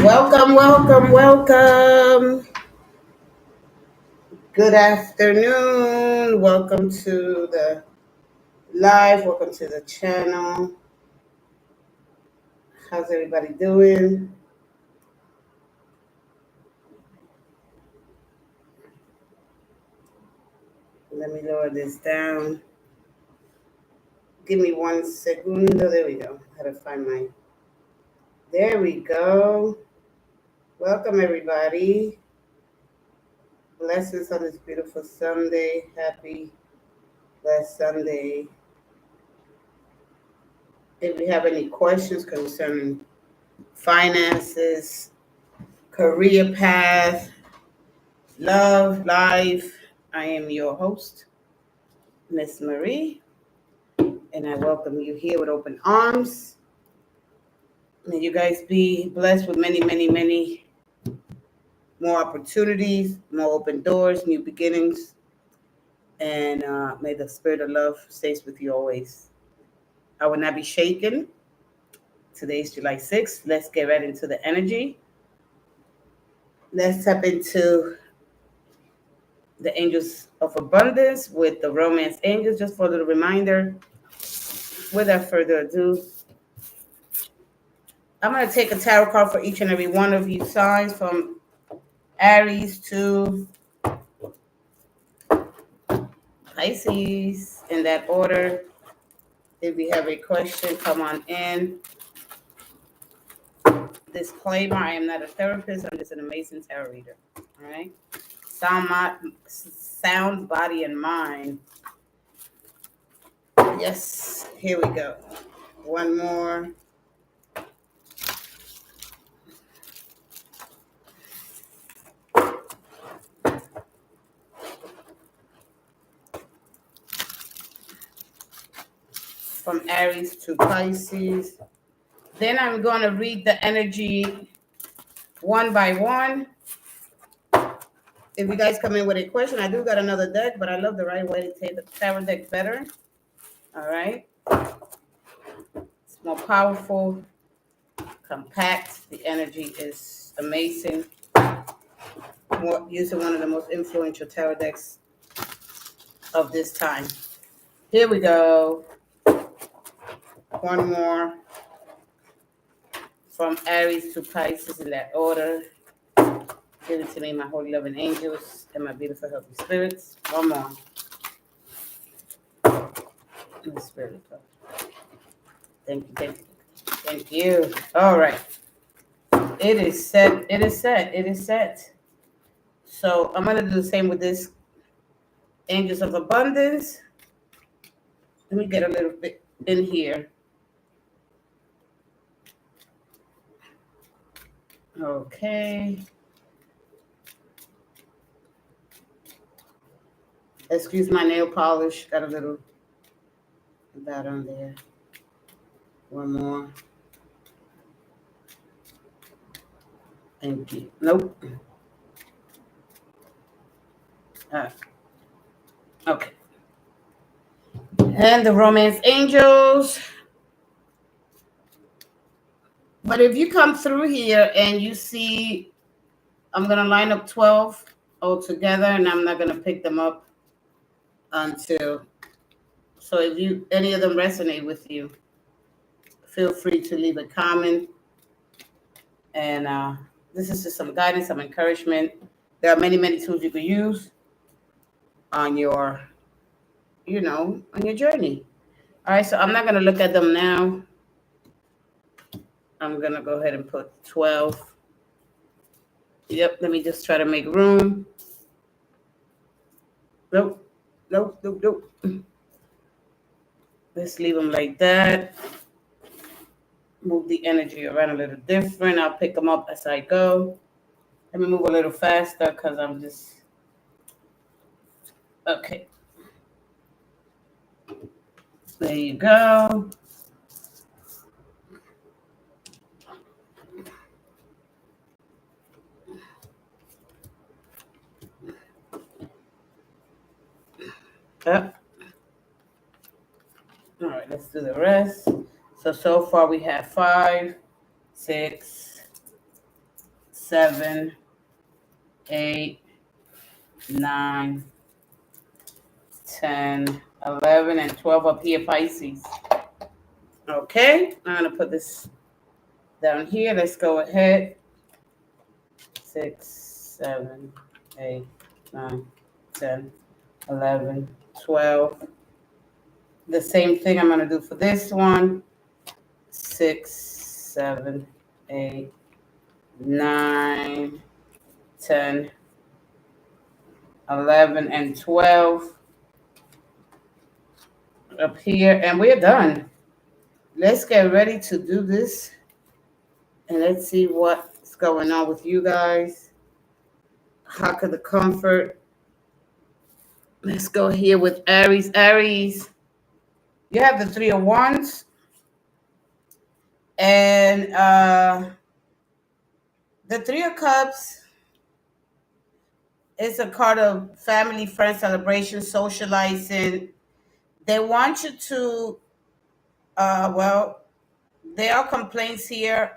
Welcome, welcome, welcome. Good afternoon. Welcome to the live. Welcome to the channel. How's everybody doing? Let me lower this down. Give me 1 second. There we go. How to find my. There we go. Welcome, everybody. Blessings on this beautiful Sunday. Happy blessed Sunday. If you have any questions concerning finances, career path, love, life, I am your host, Miss Marie, and I welcome you here with open arms. May you guys be blessed with many, many, many more opportunities, more open doors, new beginnings, and may the spirit of love stays with you always. I will not be shaken. Today's July 6th. Let's get right into the energy. Let's tap into the angels of abundance with the romance angels, just for a little reminder. Without further ado, I'm going to take a tarot card for each and every one of you signs from Aries to Pisces in that order. If you have a question, come on in. Disclaimer, I am not a therapist. I'm just an amazing tarot reader. All right. Sound, body, and mind. Yes, here we go. One more. From Aries to Pisces. Then I'm going to read the energy one by one. If you guys come in with a question, I do got another deck, but I love the right way to take the tarot deck better. All right. It's more powerful, compact. The energy is amazing. Using one of the most influential tarot decks of this time. Here we go. One more. From Aries to Pisces in that order. Give it to me, my holy loving angels and my beautiful healthy spirits. One more. In the spirit of God. Thank you, thank you, thank you. All right. It is set. It is set. It is set. So I'm going to do the same with this Angels of Abundance. Let me get a little bit in here. Okay. Excuse my nail polish. Got a little of that on there. One more. Thank you. Nope. Okay. And the Romance Angels. But if you come through here and you see, I'm going to line up 12 all together, and I'm not going to pick them up until. So if any of them resonate with you, feel free to leave a comment. And this is just some guidance, some encouragement. There are many, many tools you can use on your, on your journey. All right, so I'm not going to look at them now. I'm going to go ahead and put 12. Yep, let me just try to make room. Nope. Let's leave them like that. Move the energy around a little different. I'll pick them up as I go. Let me move a little faster because I'm just... Okay. There you go. Yep. All right, let's do the rest. So far we have 5, 6, 7, 8, 9, 10, 11, and 12 up here, Pisces. Okay, I'm going to put this down here. Let's go ahead. 6, 7, 8, 9, 10, 11, 12. The same thing I'm going to do for this one. 6, 7, 8, 9, 10, 11, and 12 up here. And we're done. Let's get ready to do this. And let's see what's going on with you guys. How could the comfort? Let's go here with Aries. Aries, you have the 3 of Wands. And the 3 of Cups is a card of family, friends, celebration, socializing. They want you to, there are complaints here.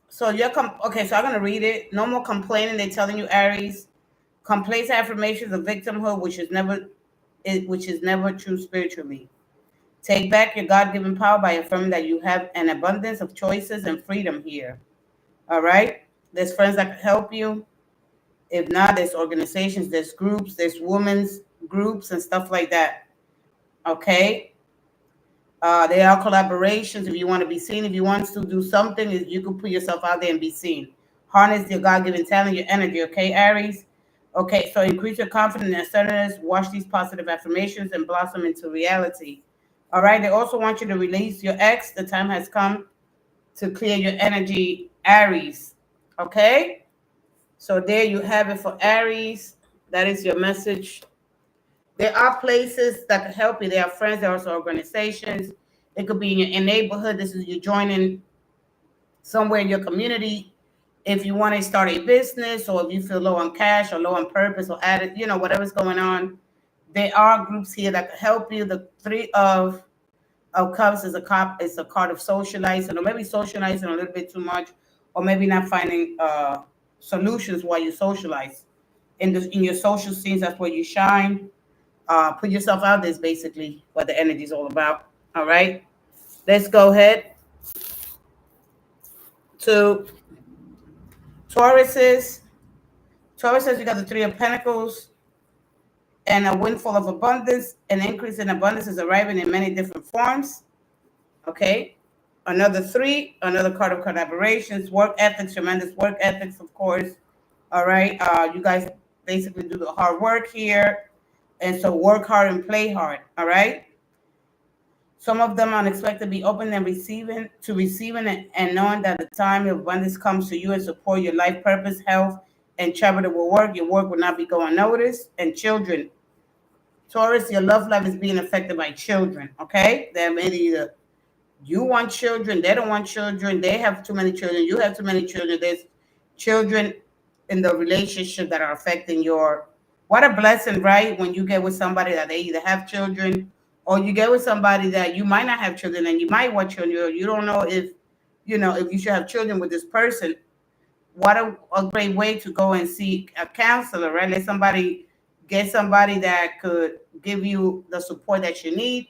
So okay, so I'm going to read it. No more complaining. They're telling you, Aries. Complaints, affirmations of victimhood, which is never true spiritually. Take back your God-given power by affirming that you have an abundance of choices and freedom here. All right? There's friends that can help you. If not, there's organizations, there's groups, there's women's groups and stuff like that. Okay? There are collaborations if you want to be seen. If you want to do something, you can put yourself out there and be seen. Harness your God-given talent, your energy. Okay, Aries? Okay, so increase your confidence and assertiveness. Watch these positive affirmations and blossom into reality. All right, they also want you to release your ex. The time has come to clear your energy, Aries. Okay? So there you have it for Aries. That is your message. There are places that can help you. There are friends. There are also organizations. It could be in your neighborhood. This is you joining somewhere in your community. If you want to start a business, or if you feel low on cash or low on purpose or added, whatever's going on, there are groups here that can help you. The 3 of Cups is a card of socializing, or maybe socializing a little bit too much, or maybe not finding solutions while you socialize. In your social scenes, that's where you shine. Put yourself out there is basically what the energy is all about. All right. Let's go ahead to Tauruses. Tauruses, you got the 3 of Pentacles and a windfall of abundance. An increase in abundance is arriving in many different forms. Okay. Another 3, another card of collaborations, work ethics, tremendous work ethics, of course. All right. You guys basically do the hard work here. And so work hard and play hard. All right. Some of them are unexpected to be open and receiving and knowing that the time of abundance comes to you and support your life purpose, health, and charitable work. Your work will not be going unnoticed. And children. Taurus, your love life is being affected by children. Okay. They're either you want children, they don't want children, they have too many children, you have too many children. There's children in the relationship that are affecting what a blessing, right? When you get with somebody that they either have children, or you get with somebody that you might not have children and you might want children. You don't know if you should have children with this person. What a great way to go and seek a counselor, right? Get somebody that could give you the support that you need.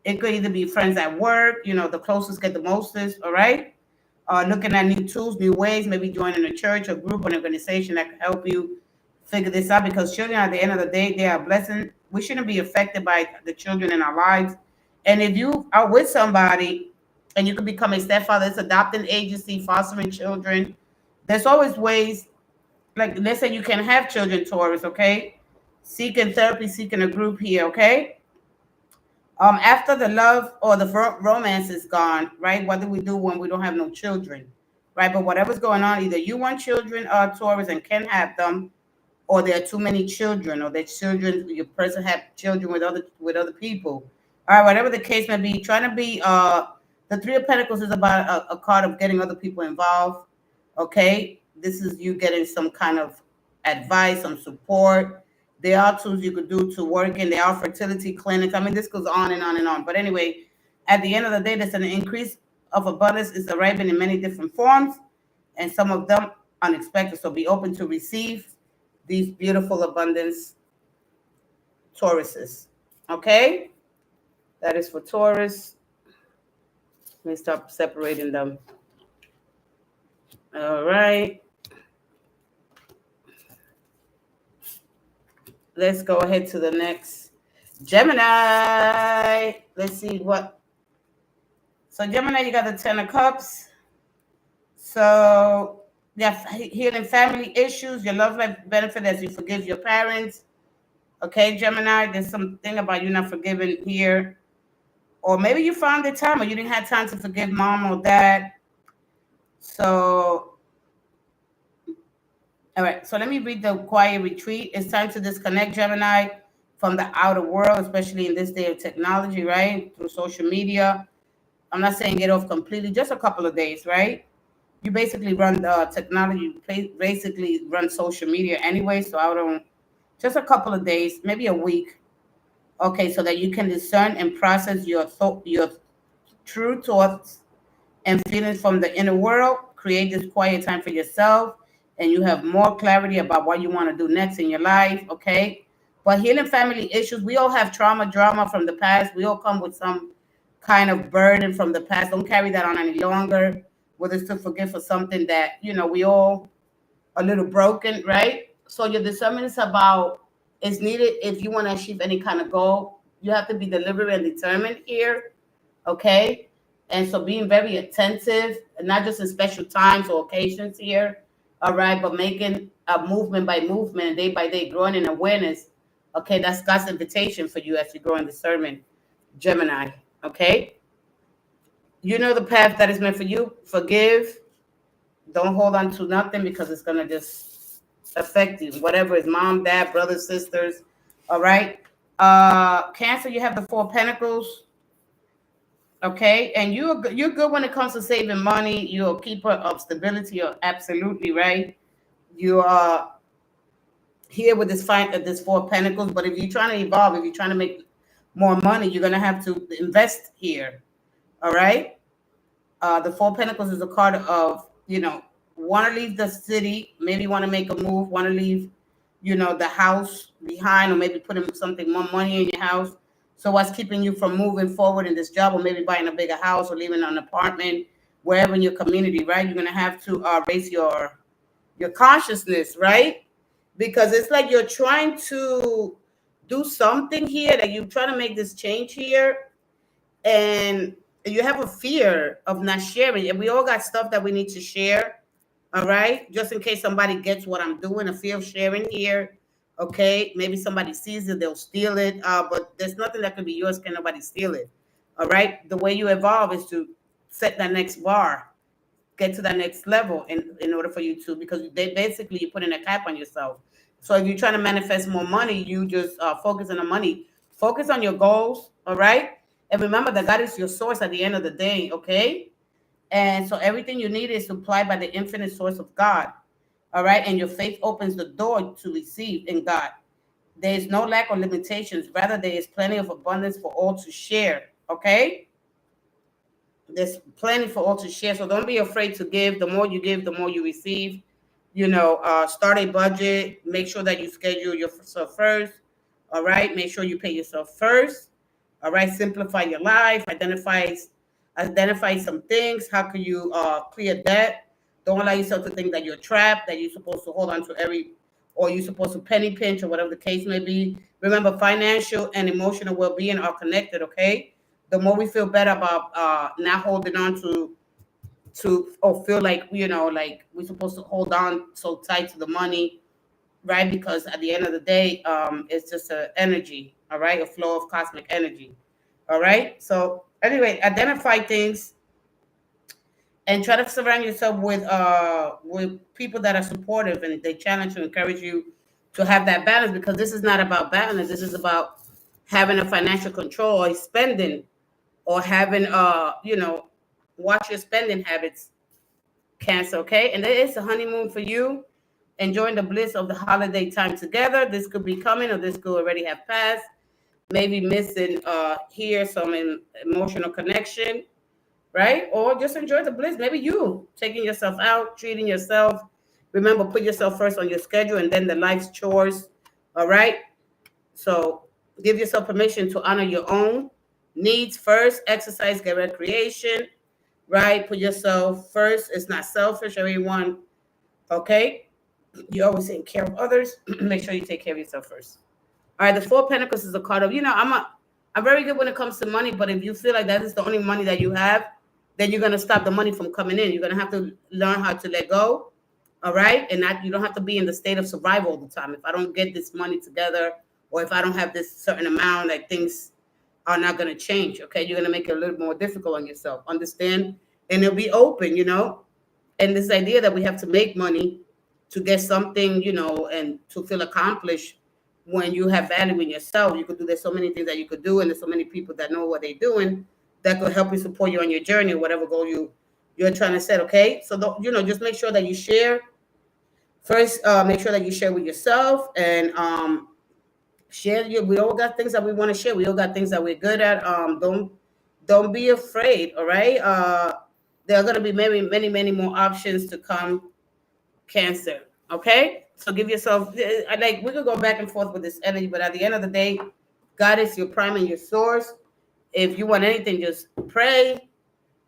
It could either be friends at work, the closest get the mostest, all right? Looking at new tools, new ways, maybe joining a church, a group, an organization that can help you figure this out, because children, at the end of the day, they are a blessing. We shouldn't be affected by the children in our lives. And if you are with somebody and you can become a stepfather, it's adopting agency, fostering children. There's always ways, like let's say you can have children, Taurus, okay? Seeking therapy, seeking a group here, okay? After the love or the romance is gone, right? What do we do when we don't have no children, right? But whatever's going on, either you want children, Taurus, and can have them, or there are too many children, or that children, your person have children with other people. All right, whatever the case may be, trying to be the 3 of Pentacles is about a card of getting other people involved. Okay, this is you getting some kind of advice, some support. There are tools you could do to work in. There are fertility clinics. I mean, this goes on and on and on. But anyway, at the end of the day, there's an increase of abundance is arriving in many different forms, and some of them unexpected. So be open to receive these beautiful abundance Tauruses. Okay? That is for Taurus. Let me stop separating them. All right. Let's go ahead to the next. Gemini. Let's see what. So Gemini, you got the 10 of Cups. So you have healing family issues. Your love life benefit as you forgive your parents. Okay, Gemini, there's something about you not forgiving here. Or maybe you found the time or you didn't have time to forgive mom or dad. So, all right. So let me read the quiet retreat. It's time to disconnect, Gemini, from the outer world, especially in this day of technology, right? Through social media. I'm not saying get off completely, just a couple of days, right? You basically run the technology, basically run social media anyway. So I don't, just a couple of days, maybe a week. Okay, so that you can discern and process your true thoughts and feelings from the inner world. Create this quiet time for yourself, and you have more clarity about what you want to do next in your life. Okay, but healing family issues, we all have trauma, drama from the past. We all come with some kind of burden from the past. Don't carry that on any longer. Whether it's to forgive for something that we all a little broken, right? So your discernment is about is needed if you want to achieve any kind of goal. You have to be deliberate and determined here, okay? And so being very attentive, not just in special times or occasions here, all right, but making a movement by movement, and day by day, growing in awareness. Okay, that's God's invitation for you as you grow in discernment, Gemini. Okay, you know the path that is meant for you. Forgive. Don't hold on to nothing because it's gonna just affect you. Whatever is mom, dad, brothers, sisters. All right. Cancer, you have the 4 Pentacles. Okay, and you're good when it comes to saving money. You're a keeper of stability. You're absolutely right. You are here with this 4 Pentacles. But if you're trying to evolve, if you're trying to make more money, you're gonna have to invest here. All right. The 4 Pentacles is a card of want to leave the city, maybe want to make a move, want to leave the house behind, or maybe putting something more money in your house. So what's keeping you from moving forward in this job, or maybe buying a bigger house, or living in an apartment, wherever in your community, right? You're gonna have to raise your consciousness, right? Because it's like you're trying to do something here, that you're trying to make this change here, and you have a fear of not sharing. And we all got stuff that we need to share, all right? Just in case somebody gets what I'm doing, a fear of sharing here. Okay, maybe somebody sees it, they'll steal it. But there's nothing that can be yours, can nobody steal it. All right. The way you evolve is to set that next bar, get to that next level in order for you to, because they basically you're putting a cap on yourself. So if you're trying to manifest more money, you just focus on the money. Focus on your goals, all right? And remember that God is your source at the end of the day, okay? And so everything you need is supplied by the infinite source of God. All right. And your faith opens the door to receive in God. There is no lack or limitations. Rather, there is plenty of abundance for all to share. Okay. There's plenty for all to share. So don't be afraid to give. The more you give, the more you receive. Start a budget. Make sure that you schedule yourself first. All right. Make sure you pay yourself first. All right. Simplify your life. Identify some things. How can you clear debt? Don't allow yourself to think that you're trapped, that you're supposed to hold on to or you're supposed to penny pinch, or whatever the case may be. Remember, financial and emotional well-being are connected, okay? The more we feel better about not holding on or feel like, like we're supposed to hold on so tight to the money, right? Because at the end of the day, it's just an energy, all right? A flow of cosmic energy, all right? So anyway, identify things and try to surround yourself with people that are supportive, and they challenge to encourage you to have that balance, because this is not about balance. This is about having a financial control, or spending, or having watch your spending habits, Cancer. Okay, and there is a honeymoon for you, enjoying the bliss of the holiday time together. This could be coming, or this could already have passed. Maybe missing here some emotional connection, right? Or just enjoy the bliss. Maybe you taking yourself out, treating yourself, Remember, put yourself first on your schedule and then the life's chores. All right. So give yourself permission to honor your own needs first. Exercise, get recreation, right? Put yourself first. It's not selfish, everyone. Okay. You always take care of others. Make sure you take care of yourself first. All right. The Four of Pentacles is a card of, I'm very good when it comes to money, but if you feel like that is the only money that you have, then you're gonna stop the money from coming in. You're gonna have to learn how to let go. All right. And you don't have to be in the state of survival all the time. If I don't get this money together, or if I don't have this certain amount, like things are not going to change. Okay. You're going to make it a little more difficult on yourself. Understand? And it'll be open, and this idea that we have to make money to get something, and to feel accomplished when you have value in yourself. You could do, there's so many things that you could do. And there's so many people that know what they're doing that could help you, support you on your journey, whatever goal you're trying to set. Okay. So, just make sure that you share first, make sure that you share with yourself and, we all got things that we want to share. We all got things that we're good at. Don't be afraid. All right. There are going to be many more options to come, Cancer. Okay. So give yourself, like, we could go back and forth with this energy, but at the end of the day, God is your prime and your source. If you want anything, just pray,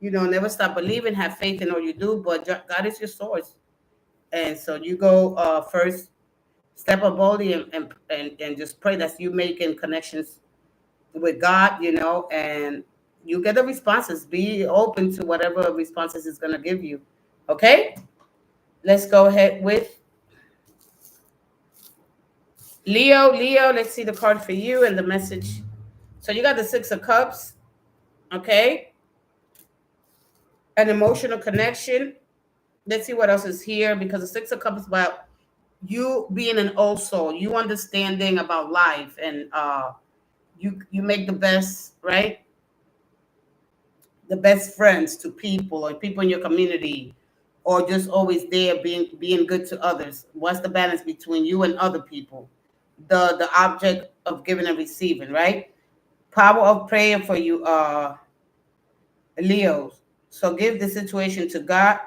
never stop believing, have faith in all you do, but God is your source. And so you go, first, step up boldly and just pray that you making connections with God, and you get the responses. Be open to whatever responses is going to give you. Okay. Let's go ahead with Leo. Let's see the card for you and the message. So you got the Six of Cups. Okay. An emotional connection. Let's see what else is here, because the Six of Cups is about you being an old soul, you understanding about life, and you make the best, right? The best friends to people, or people in your community, or just always there being good to others. What's the balance between you and other people? The object of giving and receiving, right? Power of prayer for you, Leos. So give the situation to God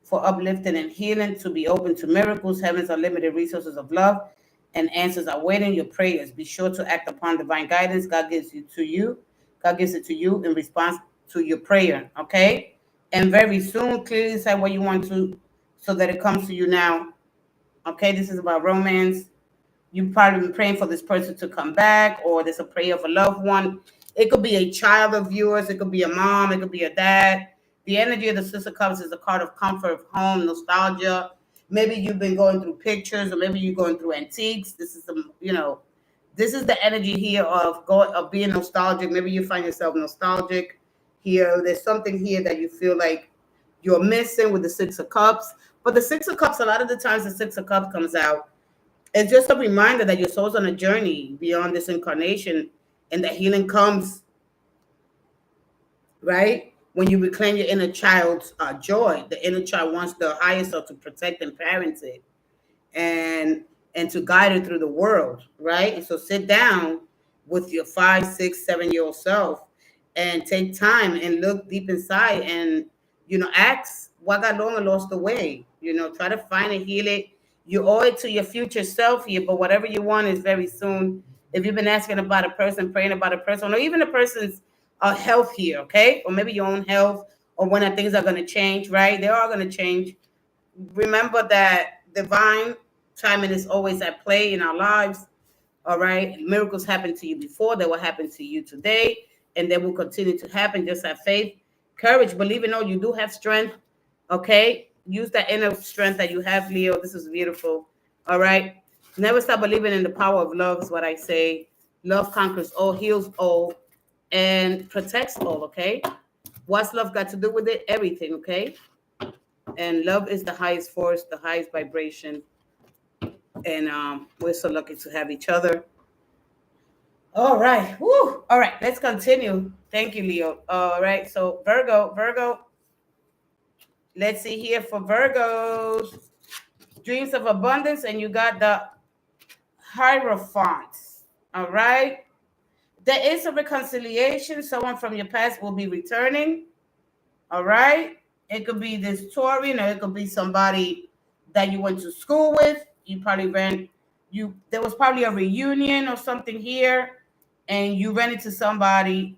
for uplifting and healing, to be open to miracles. Heaven's unlimited resources of love and answers are waiting your prayers. Be sure to act upon divine guidance. God gives it to you in response to your prayer. Okay. And very soon, clearly decide what you want to, so that it comes to you now. Okay. This is about romance. You've probably been praying for this person to come back, or there's a prayer of a loved one. It could be a child of yours. It could be a mom. It could be a dad. The energy of the Six of Cups is a card of comfort, of home, nostalgia. Maybe you've been going through pictures, or maybe you're going through antiques. This is this is the energy here of being nostalgic. Maybe you find yourself nostalgic here. There's something here that you feel like you're missing with the Six of Cups. But the Six of Cups, a lot of the times the Six of Cups comes out. It's just a reminder that your soul's on a journey beyond this incarnation, and that healing comes, right? When you reclaim your inner child's joy. The inner child wants the higher self to protect and parent it, and to guide it through the world, right? And so sit down with your 5, 6, 7-year-old self and take time and look deep inside, and ask what got long and lost the way. Try to find and heal it. You owe it to your future self here, but whatever you want is very soon. If you've been asking about a person, praying about a person, or even a person's health here, okay? Or maybe your own health, or when things are going to change, right? They are going to change. Remember that divine timing is always at play in our lives, all right? Miracles happened to you before. They will happen to you today, and they will continue to happen. Just have faith, courage, believe in all. You do have strength, okay? Use that inner strength that you have, Leo. This is beautiful. All right. Never stop believing in the power of love is what I say. Love conquers all, heals all, and protects all. Okay. What's love got to do with it? Everything. Okay. And love is the highest force, the highest vibration. And we're so lucky to have each other. All right. Woo. All right. Let's continue. Thank you, Leo. All right. So Virgo. Let's see here for Virgos. Dreams of abundance, and you got the Hierophant. All right. There is a reconciliation. Someone from your past will be returning. All right. It could be this Taurine, or it could be somebody that you went to school with. You probably there was probably a reunion or something here, and you ran into somebody,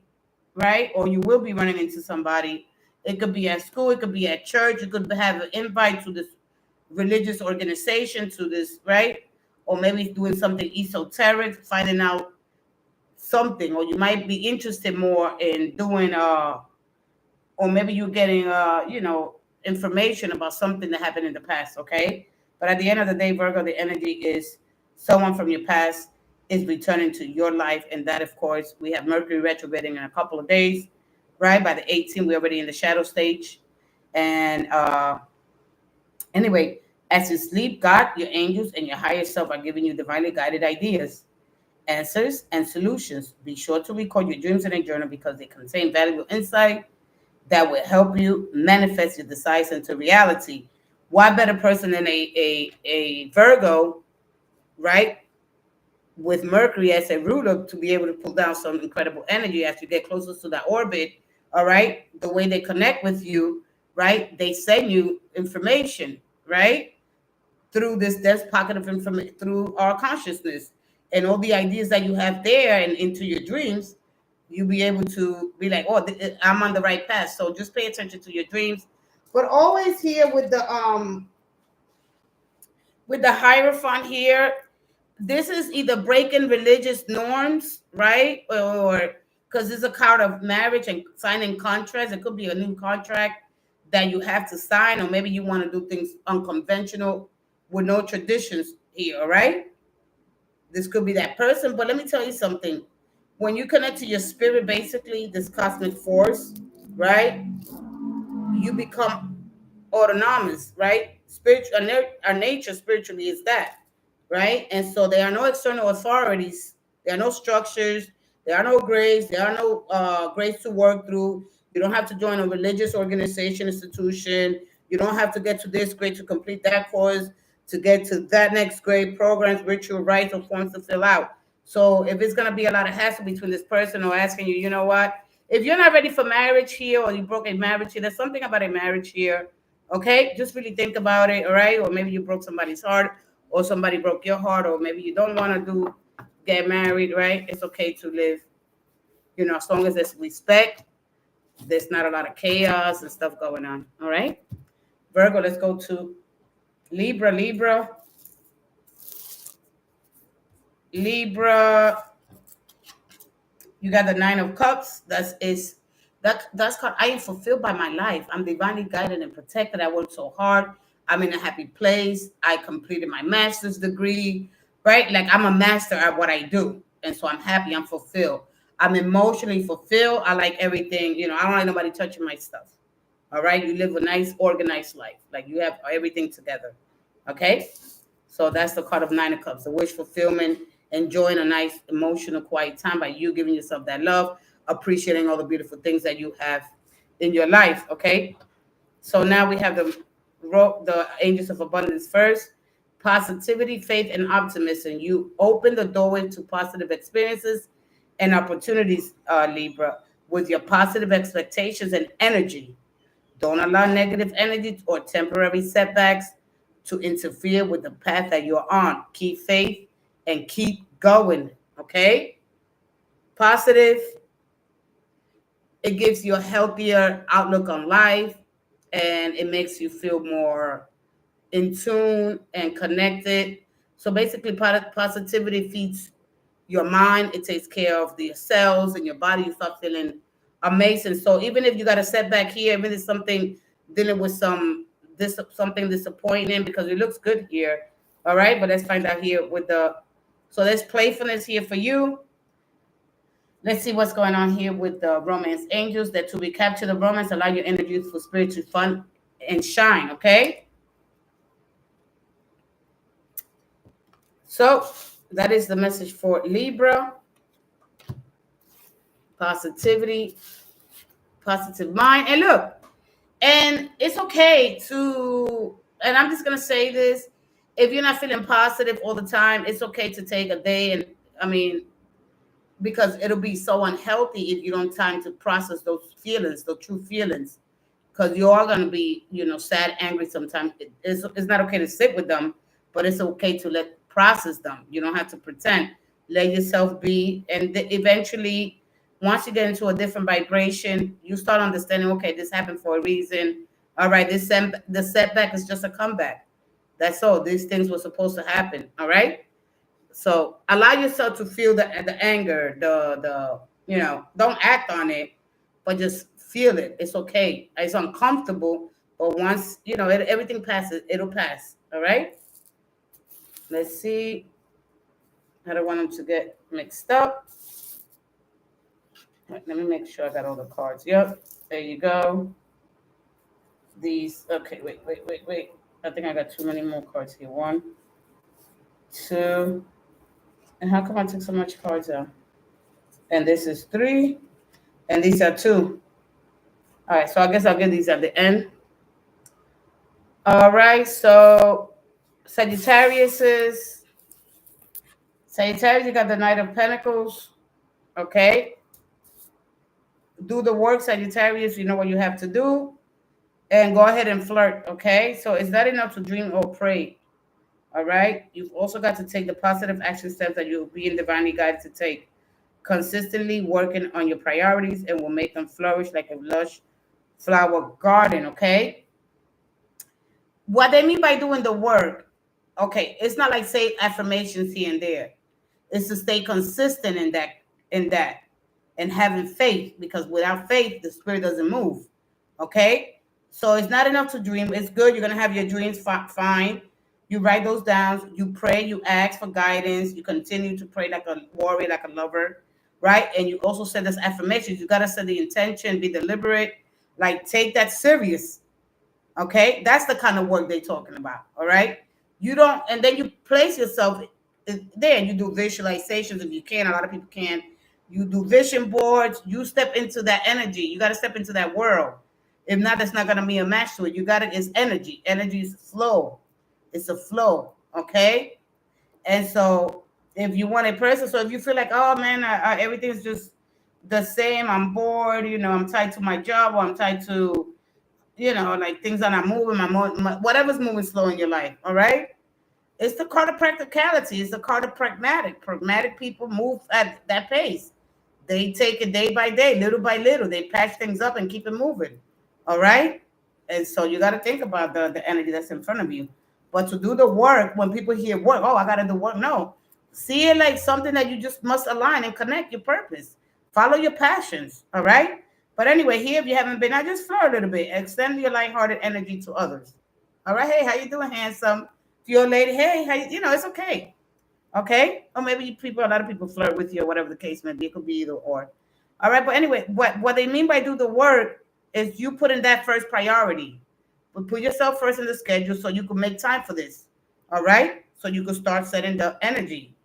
right? Or you will be running into somebody. It could be at school, it could be at church, you could have an invite to this religious organization, to this, right? Or maybe doing something esoteric, finding out something, or you might be interested more in doing or maybe you're getting information about something that happened in the past, okay? But at the end of the day, Virgo, the energy is someone from your past is returning to your life. And that, of course, we have Mercury retrograding in a couple of days, right? By the 18th, we're already in the shadow stage. And anyway, as you sleep, God, your angels, and your higher self are giving you divinely guided ideas, answers, and solutions. Be sure to record your dreams in a journal because they contain valuable insight that will help you manifest your desires into reality. Why better person than a Virgo, right? With Mercury as a ruler to be able to pull down some incredible energy as you get closer to that orbit, all right? The way they connect with you, right? They send you information, right? Through this pocket of information, through our consciousness, and all the ideas that you have there and into your dreams, you'll be able to be like, oh, I'm on the right path. So just pay attention to your dreams, but always here with the Hierophant here, this is either breaking religious norms, right? Or because it's a card of marriage and signing contracts. It could be a new contract that you have to sign, or maybe you want to do things unconventional with no traditions here, all right? This could be that person. But let me tell you something. When you connect to your spirit, basically, this cosmic force, right? You become autonomous, right? Spiritual, our nature spiritually is that, right? And so there are no external authorities, there are no structures, there are no grades, there are no grades to work through. You don't have to join a religious organization, institution. You don't have to get to this grade to complete that course, to get to that next grade, programs, ritual rites, or forms to fill out. So if it's going to be a lot of hassle between this person or asking you, you know what? If you're not ready for marriage here, or you broke a marriage here, there's something about a marriage here. Okay, just really think about it, all right? Or maybe you broke somebody's heart, or somebody broke your heart, or maybe you don't want to get married, right? It's okay to live, as long as there's respect, there's not a lot of chaos and stuff going on. All right, Virgo, let's go to Libra. You got the Nine of Cups. That's called, I am fulfilled by my life. I'm divinely guided and protected. I worked so hard. I'm in a happy place. I completed my master's degree, right? Like, I'm a master at what I do. And so I'm happy. I'm fulfilled. I'm emotionally fulfilled. I like everything. I don't like nobody touching my stuff. All right. You live a nice, organized life. Like, you have everything together. Okay. So that's the card of Nine of Cups, the wish fulfillment, enjoying a nice emotional quiet time by you giving yourself that love, appreciating all the beautiful things that you have in your life. Okay. So now we have the angels of abundance first. Positivity, faith, and optimism. You open the doorway to positive experiences and opportunities, Libra, with your positive expectations and energy. Don't allow negative energy or temporary setbacks to interfere with the path that you're on. Keep faith and keep going. Okay? Positive. It gives you a healthier outlook on life, and it makes you feel more in tune and connected. So basically, positivity feeds your mind. It takes care of the cells in your body. You start feeling amazing. So even if you got a setback here, even if it's something dealing with something disappointing, because it looks good here. All right, but let's find out here so there's playfulness here for you. Let's see what's going on here with the romance angels. That to recapture the romance, allow your energy for spiritual fun and shine. Okay. So that is the message for Libra. Positivity, positive mind. And look, and it's okay and I'm just going to say this, if you're not feeling positive all the time, it's okay to take a day. And I mean, because it'll be so unhealthy if you don't have time to process those feelings, the true feelings. because you are going to be, sad, angry sometimes. It's not okay to sit with them, but it's okay to process them. You don't have to pretend. Let yourself be, and eventually, once you get into a different vibration, you start understanding. Okay, this happened for a reason. All right, the setback is just a comeback. That's all. These things were supposed to happen. All right. So allow yourself to feel the anger, don't act on it, but just feel it. It's okay. It's uncomfortable, but once everything passes, it'll pass. All right. Let's see. I don't want them to get mixed up. Let me make sure I got all the cards. Yep. There you go. These. Okay. Wait. I think I got too many more cards here. 1, 2. And how come I took so much cards out? And this is 3. And these are 2. All right, so I guess I'll get these at the end. All right, so Sagittarius, you got the Knight of Pentacles. Okay. Do the work, Sagittarius. You know what you have to do. And go ahead and flirt, okay? So it's not enough to dream or pray, all right? You've also got to take the positive action steps that you'll be divinely guided to take. Consistently working on your priorities and will make them flourish like a lush flower garden, okay? What they mean by doing the work, okay, it's not like say affirmations here and there. It's to stay consistent in that, and having faith, because without faith, the spirit doesn't move, okay? So it's not enough to dream. It's good. You're going to have your dreams, fine. You write those down. You pray. You ask for guidance. You continue to pray like a warrior, like a lover, right? And you also set this affirmations. You got to set the intention, be deliberate, like take that serious, okay? That's the kind of work they're talking about, all right? You don't, and then you place yourself there. You do visualizations if you can. A lot of people can. You do vision boards. You step into that energy. You got to step into that world. If not, that's not going to be a match to it. You got it. It's energy. Energy is flow. It's a flow. Okay. And so if you want a person, so if you feel like, oh man, everything's just the same, I'm bored, I'm tied to my job, or I'm tied to, like things are not moving, whatever's moving slow in your life. All right. It's the card of practicality. It's the card of pragmatic. Pragmatic people move at that pace. They take it day by day, little by little. They patch things up and keep it moving. All right. And so you got to think about the energy that's in front of you. But to do the work, when people hear work, oh, I got to do work. No, see it like something that you just must align and connect your purpose. Follow your passions. All right. But anyway, here, if you haven't been, I just flirt a little bit. Extend your lighthearted energy to others. All right. Hey, how you doing, handsome? If you're a lady, hey, how it's okay. Okay. Or maybe a lot of people flirt with you, or whatever the case may be. It could be either or. All right. But anyway, what they mean by do the work is you put in that first priority. But put yourself first in the schedule so you can make time for this. All right. So you can start setting the energy.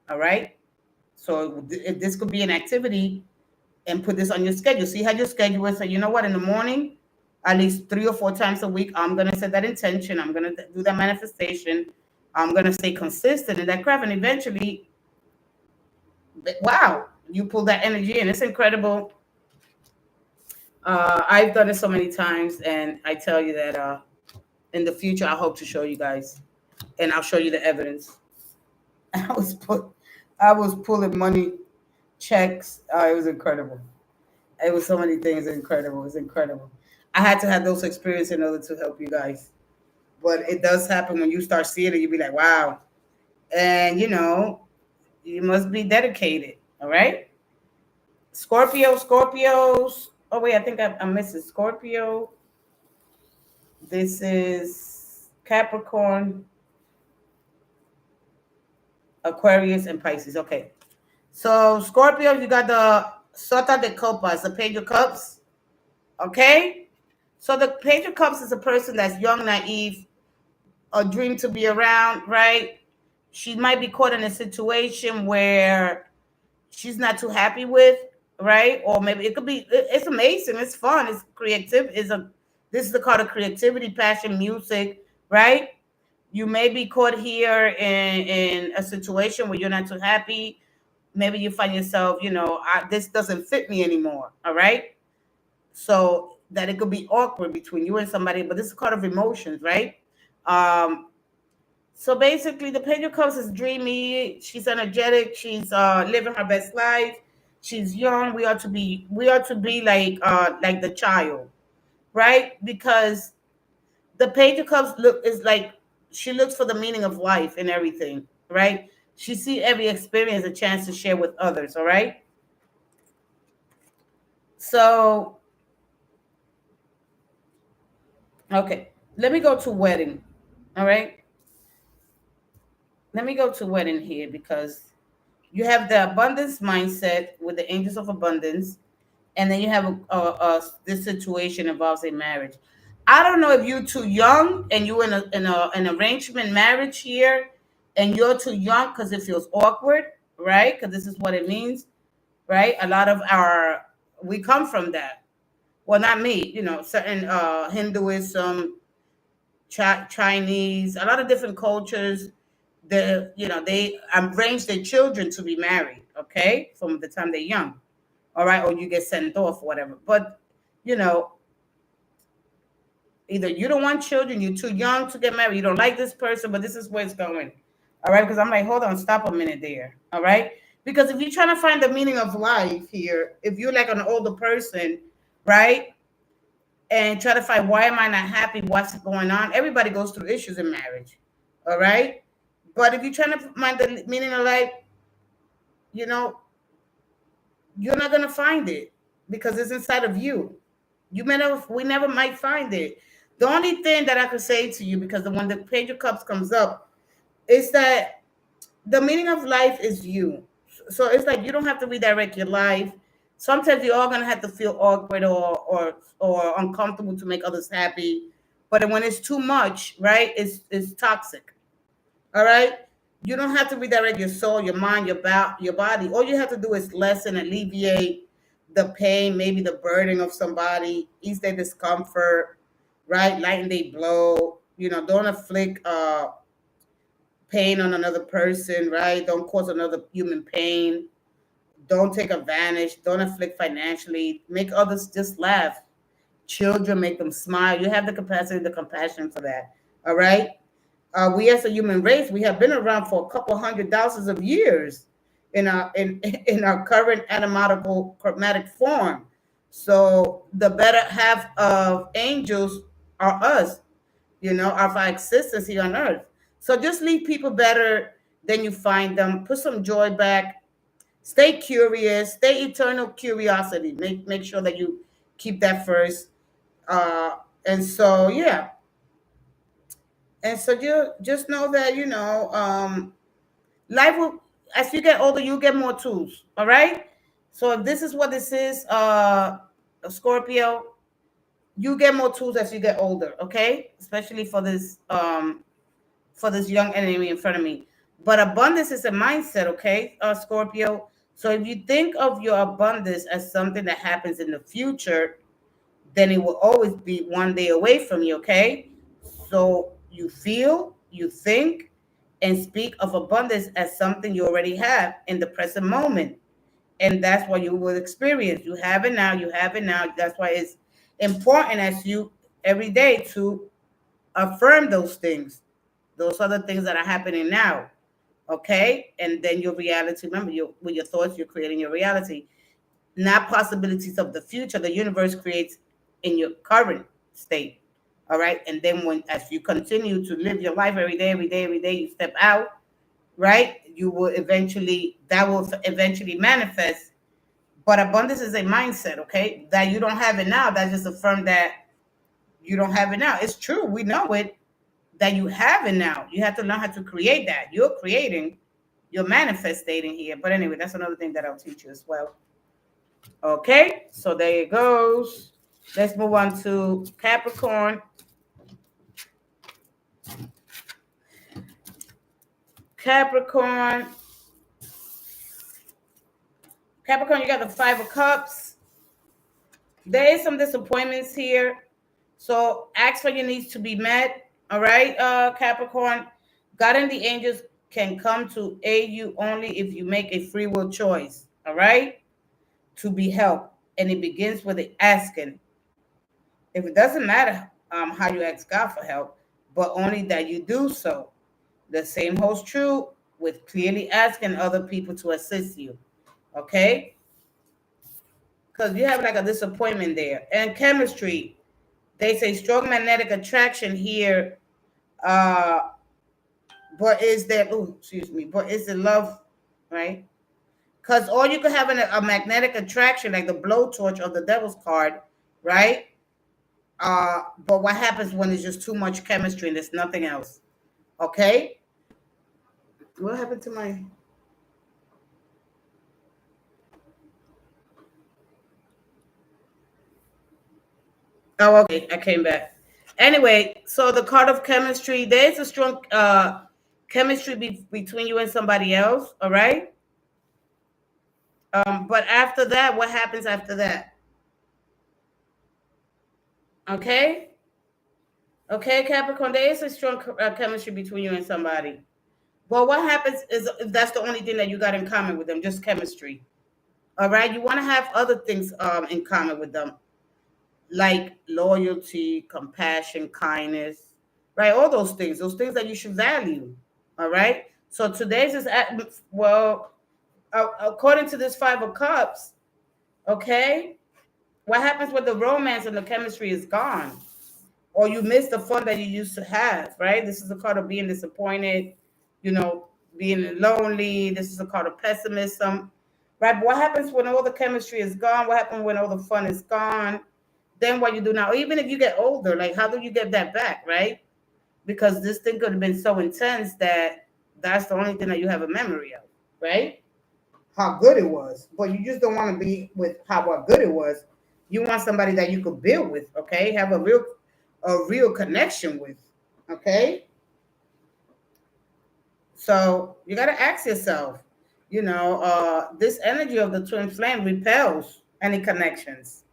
All right. So this could be an activity, and put this on your schedule. See how your schedule is. So you know what, in the morning, at least 3 or 4 times a week, I'm going to set that intention. I'm going to do that manifestation. I'm going to stay consistent in that craft. And eventually, wow, you pull that energy in. It's incredible. I've done it so many times, and I tell you that in the future, I hope to show you guys, and I'll show you the evidence. I was pulling money, checks. It was incredible. It was so many things incredible. It was incredible. I had to have those experiences in order to help you guys. But it does happen when you start seeing it. You'll be like, wow. And, you must be dedicated. All right. Scorpios. Oh, wait, I think I'm missing Scorpio. This is Capricorn, Aquarius, and Pisces. Okay. So, Scorpio, you got the Sota de Copas, the Page of Cups. Okay. So, the Page of Cups is a person that's young, naive, a dream to be around, right? She might be caught in a situation where she's not too happy with, right? Or maybe it could be, it's amazing, it's fun, it's creative. This is the card of creativity, passion, music, right? You may be caught here in a situation where you're not too happy. Maybe you find yourself, this doesn't fit me anymore. All right. So that it could be awkward between you and somebody, but this is card of emotions, right? Um, so basically, the Page of Cups is dreamy. She's energetic. She's living her best life. She's young. We are to be like the child, right? Because the Page of Cups look is like she looks for the meaning of life and everything, right? She see every experience a chance to share with others. All right. So okay, let me go to wedding. All right, let me go to wedding here because you have the abundance mindset with the angels of abundance, and then you have this situation involves a marriage. I don't know if you're too young and you in an arrangement marriage here, and you're too young because it feels awkward, right? Because this is what it means, right? A lot of our we come from that. Well, not me, certain Hinduism, Chinese, a lot of different cultures. They arrange their children to be married, okay, from the time they're young, all right, or you get sent off, whatever. But you know, either you don't want children, you're too young to get married, you don't like this person, but this is where it's going, all right. Because I'm like, hold on, stop a minute there, all right. Because if you're trying to find the meaning of life here, if you're like an older person, right, and try to find why am I not happy, what's going on. Everybody goes through issues in marriage, all right. But if you're trying to find the meaning of life, you know, you're not gonna find it because it's inside of you. We never might find it. The only thing that I could say to you, because when the Page of Cups comes up, is that the meaning of life is you. So it's like you don't have to redirect your life. Sometimes you're all gonna have to feel awkward or uncomfortable to make others happy. But when it's too much, right? It's toxic. All right. You don't have to redirect your soul, your mind, your body. All you have to do is lessen, alleviate the pain, maybe the burden of somebody, ease their discomfort, right? Lighten their blow. Don't inflict pain on another person, right? Don't cause another human pain. Don't take advantage. Don't inflict financially. Make others just laugh. Children, make them smile. You have the capacity, the compassion for that. All right. We as a human race, we have been around for a couple hundred thousands of years in our current anatomical chromatic form. So the better half of angels are us, of our existence here on earth. So just leave people better than you find them. Put some joy back. Stay curious. Stay eternal curiosity. Make sure that you keep that first. Uh, and so yeah, and so you just know that life will, as you get older, you get more tools. All right. So if this is what this is, Scorpio, you get more tools as you get older. Okay, especially for this young enemy in front of me. But abundance is a mindset. Okay, Scorpio. So if you think of your abundance as something that happens in the future, then it will always be one day away from you. Okay, so you feel, you think, and speak of abundance as something you already have in the present moment. And that's what you will experience. You have it now, you have it now. That's why it's important as you every day to affirm those things. Those are the things that are happening now. Okay. And then your reality, remember, with your thoughts, you're creating your reality, not possibilities of the future. The universe creates in your current state. All right. And then as you continue to live your life every day, you step out, right? That will eventually manifest. But abundance is a mindset, okay? That you don't have it now. That just affirm that you don't have it now. It's true. We know it, that you have it now. You have to learn how to create that. You're creating, you're manifesting here. But anyway, that's another thing that I'll teach you as well. Okay, so there it goes. Let's move on to Capricorn. Capricorn, you got the Five of Cups. There is some disappointments here. So ask for your needs to be met. All right, Capricorn. God and the angels can come to aid you only if you make a free will choice. All right, to be helped. And it begins with the asking. If it doesn't matter how you ask God for help, but only that you do so. The same holds true with clearly asking other people to assist you. Okay? Because you have like a disappointment there. And chemistry, they say strong magnetic attraction here, uh, but is there, oh, excuse me, but is the love, right? Because all you could have a magnetic attraction, like the blowtorch or the devil's card, right? But what happens when there's just too much chemistry and there's nothing else? Okay? What happened to my. Oh, okay. I came back. Anyway, so the card of chemistry, there's a strong chemistry between you and somebody else. All right. But after that, what happens after that? Okay. Okay, Capricorn, there is a strong chemistry between you and somebody. Well, what happens is if that's the only thing that you got in common with them, just chemistry. All right. You want to have other things in common with them, like loyalty, compassion, kindness, right? All those things that you should value. All right. So today's is well, according to this Five of Cups. Okay, what happens when the romance and the chemistry is gone, or you miss the fun that you used to have? Right. This is a card of being disappointed. You know, being lonely. This is a card of pessimism. Right. But what happens when all the chemistry is gone? What happens when all the fun is gone? Then what you do now, even if you get older, like how do you get that back, right? Because this thing could have been so intense that that's the only thing that you have a memory of, right? How good it was. But you just don't want to be with how what good it was. You want somebody that you could build with, okay? Have a real connection with. Okay? So you gotta ask yourself, this energy of the twin flame repels any connections,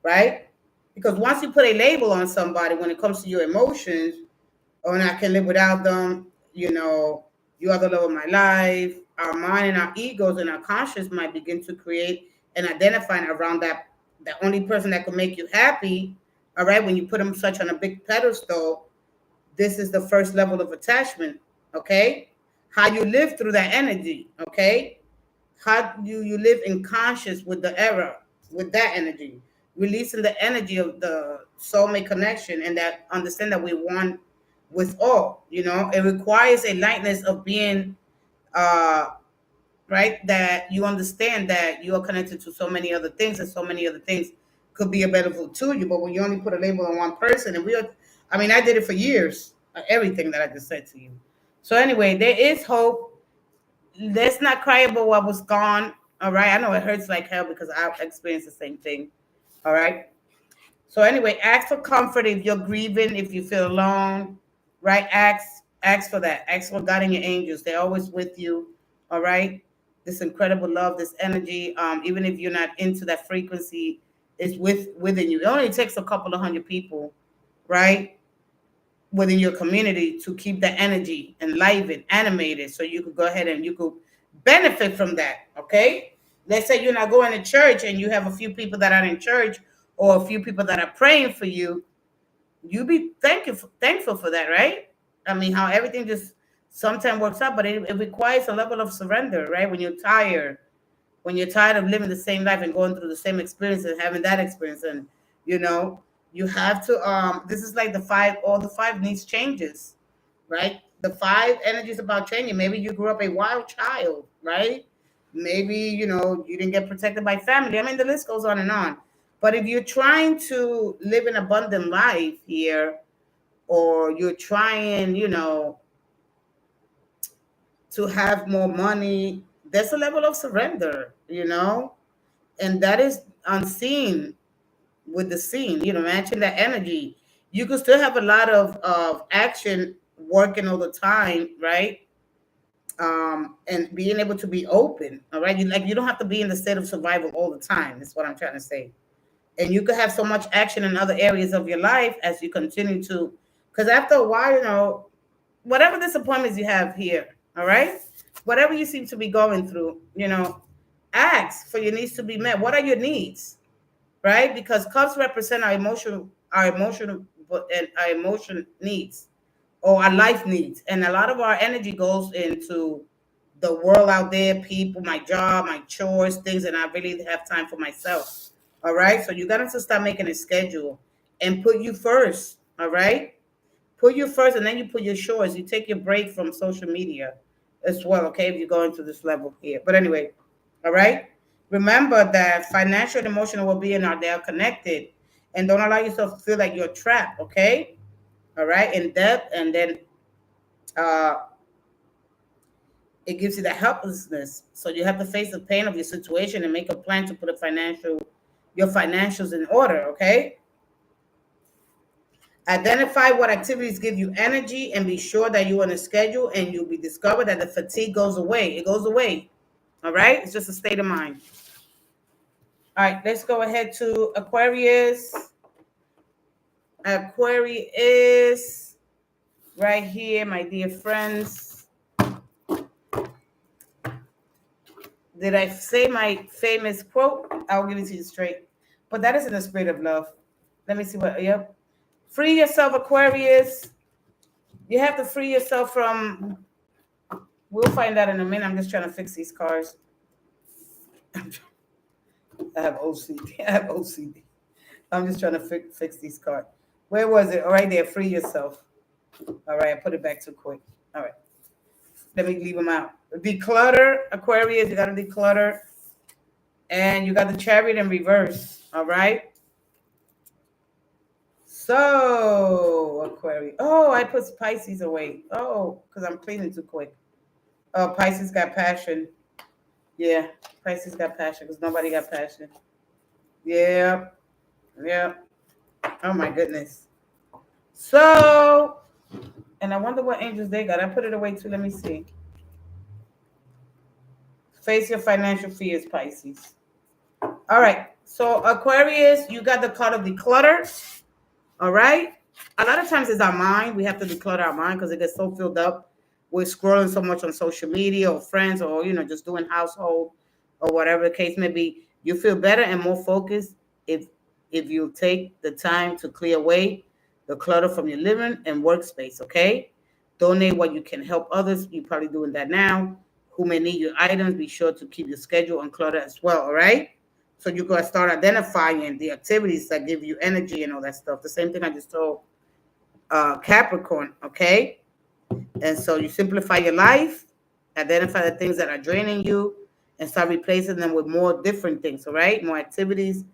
right? Because once you put a label on somebody when it comes to your emotions, oh, and I can live without them, you are the love of my life, our mind and our egos and our conscience might begin to create and identify around that only person that could make you happy. All right, when you put them such on a big pedestal, this is the first level of attachment. Okay, how you live through that energy. Okay, how do you live in conscious with the error, with that energy, releasing the energy of the soulmate connection and that understand that we want with all. It requires a lightness of being, uh, right, that you understand that you are connected to so many other things and so many other things could be available to you. But when you only put a label on one person, and I mean, I did it for years, everything that I just said to you. So anyway, there is hope. Let's not cry about what was gone. All right. I know it hurts like hell because I've experienced the same thing. All right. So anyway, ask for comfort if you're grieving, if you feel alone, right? Ask for that. Ask for God and your angels. They're always with you. All right. This incredible love, this energy, even if you're not into that frequency, is within you. It only takes a couple of hundred people, right? Within your community to keep the energy enlivened, animated, so you could go ahead and you could benefit from that. Okay. Let's say you're not going to church and you have a few people that are in church or a few people that are praying for you. You be thankful for that, right? I mean, how everything just sometimes works out, but it requires a level of surrender, right? When you're tired of living the same life and going through the same experience and having that experience, and you know you have to this is like all the five needs changes, right? The five energies about changing. Maybe you grew up a wild child, right? Maybe you didn't get protected by family. I mean, the list goes on and on. But if you're trying to live an abundant life here, or you're trying to have more money, there's a level of surrender, and that is unseen with the scene, matching that energy. You can still have a lot of action working all the time, right? And being able to be open, all right? You don't have to be in the state of survival all the time. That's what I'm trying to say. And you could have so much action in other areas of your life as you continue to, because after a while, whatever disappointments you have here, all right? Whatever you seem to be going through, ask for your needs to be met. What are your needs? Right? Because cups represent our our emotional and our emotion needs or our life needs. And a lot of our energy goes into the world out there, people, my job, my chores, things, and I really have time for myself. All right. So you got to start making a schedule and put you first. All right. Put you first, and then you put your chores. You take your break from social media as well. Okay. If you're going to this level here. But anyway, all right. Remember that financial and emotional well-being are they are connected, and don't allow yourself to feel like you're trapped. Okay. All right. In debt, and then uh, it gives you that helplessness. So you have to face the pain of your situation and make a plan to put your financials in order. Okay. Identify what activities give you energy and be sure that you're on a schedule, and you'll be discovered that the fatigue goes away. It goes away. All right. It's just a state of mind. All right. Let's go ahead to Aquarius. Aquarius, right here, my dear friends. Did I say my famous quote? I'll give it to you straight. But that is in the spirit of love. Let me see what, yep. Free yourself, Aquarius. You have to free yourself from, we'll find out in a minute. I'm just trying to fix these cars. I have OCD. I have OCD. I'm just trying to fix these cars. Where was it? All right there. Free yourself. All right. I put it back too quick. All right. Let me leave them out. Declutter, Aquarius. You got to declutter. And you got the Chariot in reverse. All right. So, Aquarius. Oh, I put Pisces away. Oh, because I'm cleaning too quick. Oh, Pisces got passion. Yeah, Pisces got passion because nobody got passion. Yeah. Yeah. Oh, my goodness. So, and I wonder what angels they got. I put it away too. Let me see. Face your financial fears, Pisces. All right. So, Aquarius, you got the card of declutter. All right. A lot of times it's our mind. We have to declutter our mind because it gets so filled up with scrolling so much on social media or friends or, just doing household or whatever the case may be. You feel better and more focused if you take the time to clear away the clutter from your living and workspace. Okay. Donate what you can, help others. You're probably doing that now. Who may need your items. Be sure to keep your schedule uncluttered as well. All right. So you gotta start identifying the activities that give you energy and all that stuff. The same thing I just told Capricorn, okay? And so you simplify your life, identify the things that are draining you, and start replacing them with more different things, all right? More activities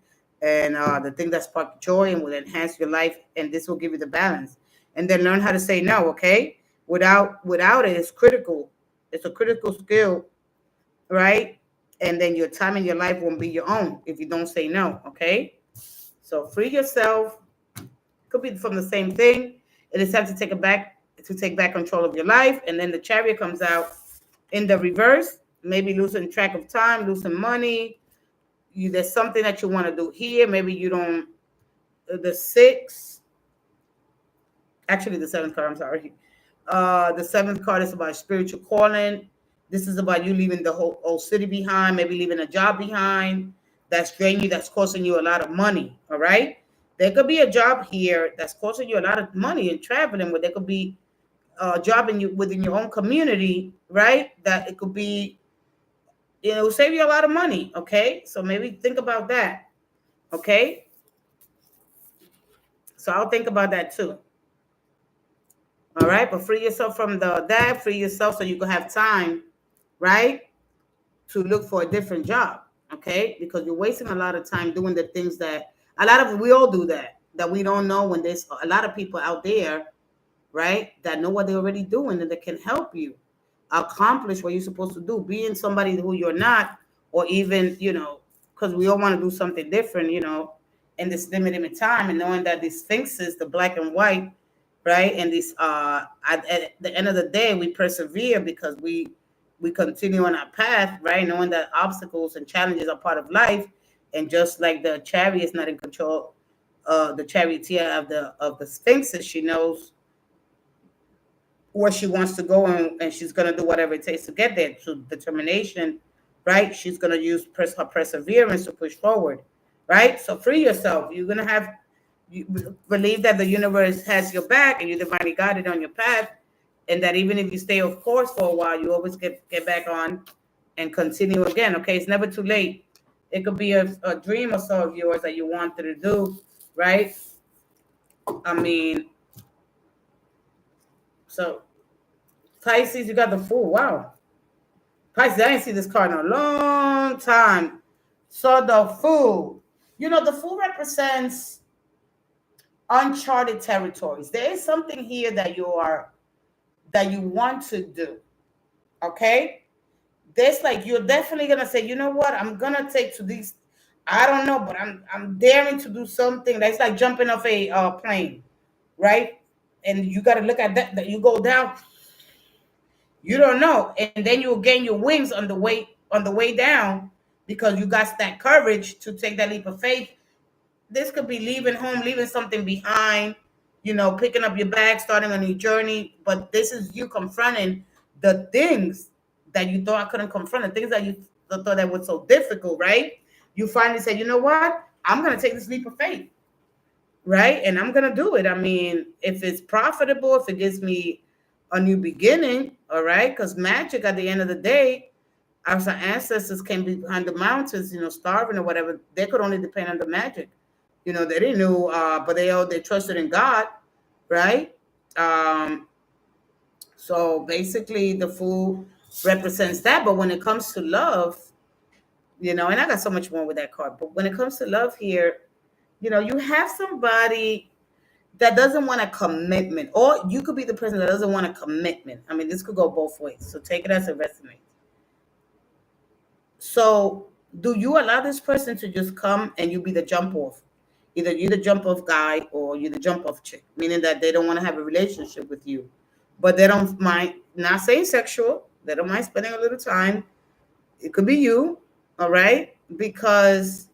and the thing that spark joy and will enhance your life, and this will give you the balance. And then learn how to say no, okay? Without it, it's critical. It's a critical skill, right? And then your time in your life won't be your own if you don't say no, okay? So free yourself. Could be from the same thing. It is time to take back control of your life. And then the Chariot comes out in the reverse, maybe losing track of time, losing money. There's something that you want to do here. Maybe you don't, the sixth, actually the seventh card, I'm sorry. The seventh card is about spiritual calling. This is about you leaving the whole old city behind, maybe leaving a job behind that's draining you, that's costing you a lot of money. All right. There could be a job here that's costing you a lot of money and traveling, but there could be a job within your own community, right? That it could be, it will save you a lot of money. Okay. So maybe think about that. Okay. So I'll think about that too. All right. But free yourself from that, free yourself so you can have time, right, to look for a different job, okay? Because you're wasting a lot of time doing the things that we all do that we don't know, when there's a lot of people out there, right, that know what they're already doing and that can help you accomplish what you're supposed to do, being somebody who you're not, or even, because we all want to do something different, in this limited time, and knowing that these sphinxes, the black and white, right, and this at the end of the day, we persevere because we continue on our path, right, knowing that obstacles and challenges are part of life. And just like the Chariot is not in control, the charioteer of the sphinxes, she knows where she wants to go, and she's going to do whatever it takes to get there. To determination, right, she's going to use her perseverance to push forward, right? So free yourself. You're going to have You believe that the universe has your back and you divinely guided on your path, and that even if you stay off course for a while, you always get back on and continue again. Okay, it's never too late. It could be a dream or so of yours that you wanted to do, right? I mean, so Pisces, you got the Fool. Wow. Pisces, I didn't see this card in a long time. So the Fool, the Fool represents uncharted territories. There is something here that you want to do. Okay? There's like you're definitely gonna say, you know what, I'm gonna take to these. I don't know, but I'm daring to do something that's like jumping off a plane, right? And you got to look at that. That you go down, you don't know, and then you'll gain your wings on the way down because you got that courage to take that leap of faith. This could be leaving home, leaving something behind, picking up your bag, starting a new journey. But this is you confronting the things that you thought I couldn't confront, the things that you thought that were so difficult, right? You finally say, you know what? I'm going to take this leap of faith, right? And I'm going to do it. I mean, if it's profitable, if it gives me a new beginning, all right? Because magic at the end of the day, our ancestors came behind the mountains, starving or whatever. They could only depend on the magic. They didn't know, but they trusted in God, right? Um, so basically, the Fool represents that. But when it comes to love, and I got so much more with that card. But when it comes to love here, you have somebody that doesn't want a commitment, or you could be the person that doesn't want a commitment. I mean, this could go both ways. So take it as it resonates. So, do you allow this person to just come and you be the jump off? Either you the jump off guy or you the jump off chick, meaning that they don't want to have a relationship with you, but they don't mind, not saying sexual, they don't mind spending a little time. It could be you, all right? Because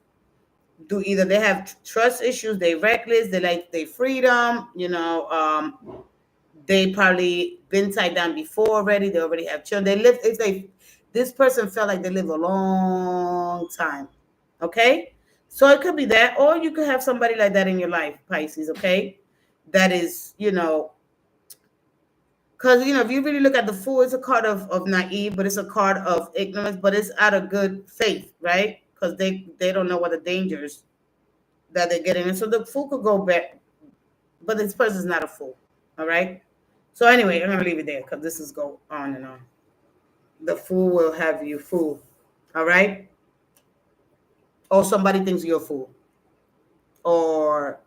do either they have trust issues, they reckless, they like their freedom, they probably been tied down before already. They already have children. They live if they this person felt like they live a long time. Okay? So it could be that, or you could have somebody like that in your life, Pisces, okay? That is, because if you really look at the Fool, it's a card of naive, but it's a card of ignorance, but it's out of good faith, right? Because they don't know what the dangers that they're getting in. So the Fool could go back, but this person's not a fool. All right. So anyway, I'm gonna leave it there because this is go on and on. The Fool will have you fool. All right. Or somebody thinks you're a fool. Or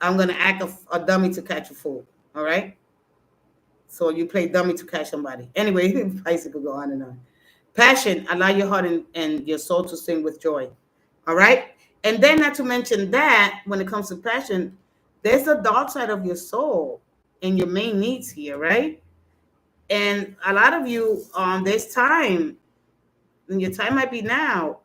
I'm gonna act a dummy to catch a fool. All right. So you play dummy to catch somebody. Anyway, Pisces could go on and on. Passion, allow your heart and your soul to sing with joy. All right. And then not to mention that when it comes to passion, there's the dark side of your soul and your main needs here, right? And a lot of you, there's time, and your time might be now,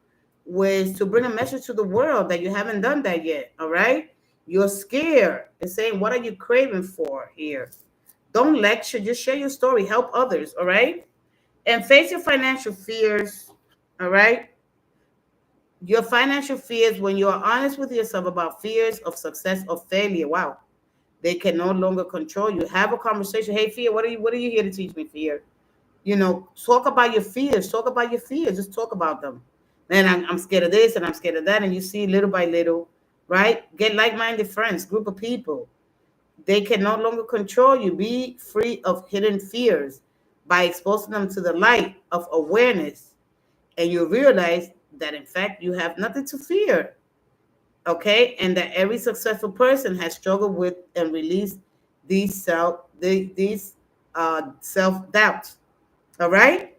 was to bring a message to the world that you haven't done that yet. All right. You're scared and saying, what are you craving for here? Don't lecture, just share your story, help others. All right. And face your financial fears. All right. Your financial fears, when you are honest with yourself about fears of success or failure, wow, they can no longer control you. Have a conversation. Hey, fear, what are you here to teach me, fear? Talk about your fears. Talk about your fears. Just talk about them. Man, I'm scared of this and I'm scared of that. And you see little by little, right? Get like-minded friends, group of people. They can no longer control you. Be free of hidden fears by exposing them to the light of awareness. And you realize that, in fact, you have nothing to fear. Okay. And that every successful person has struggled with and released these self-doubts. All right.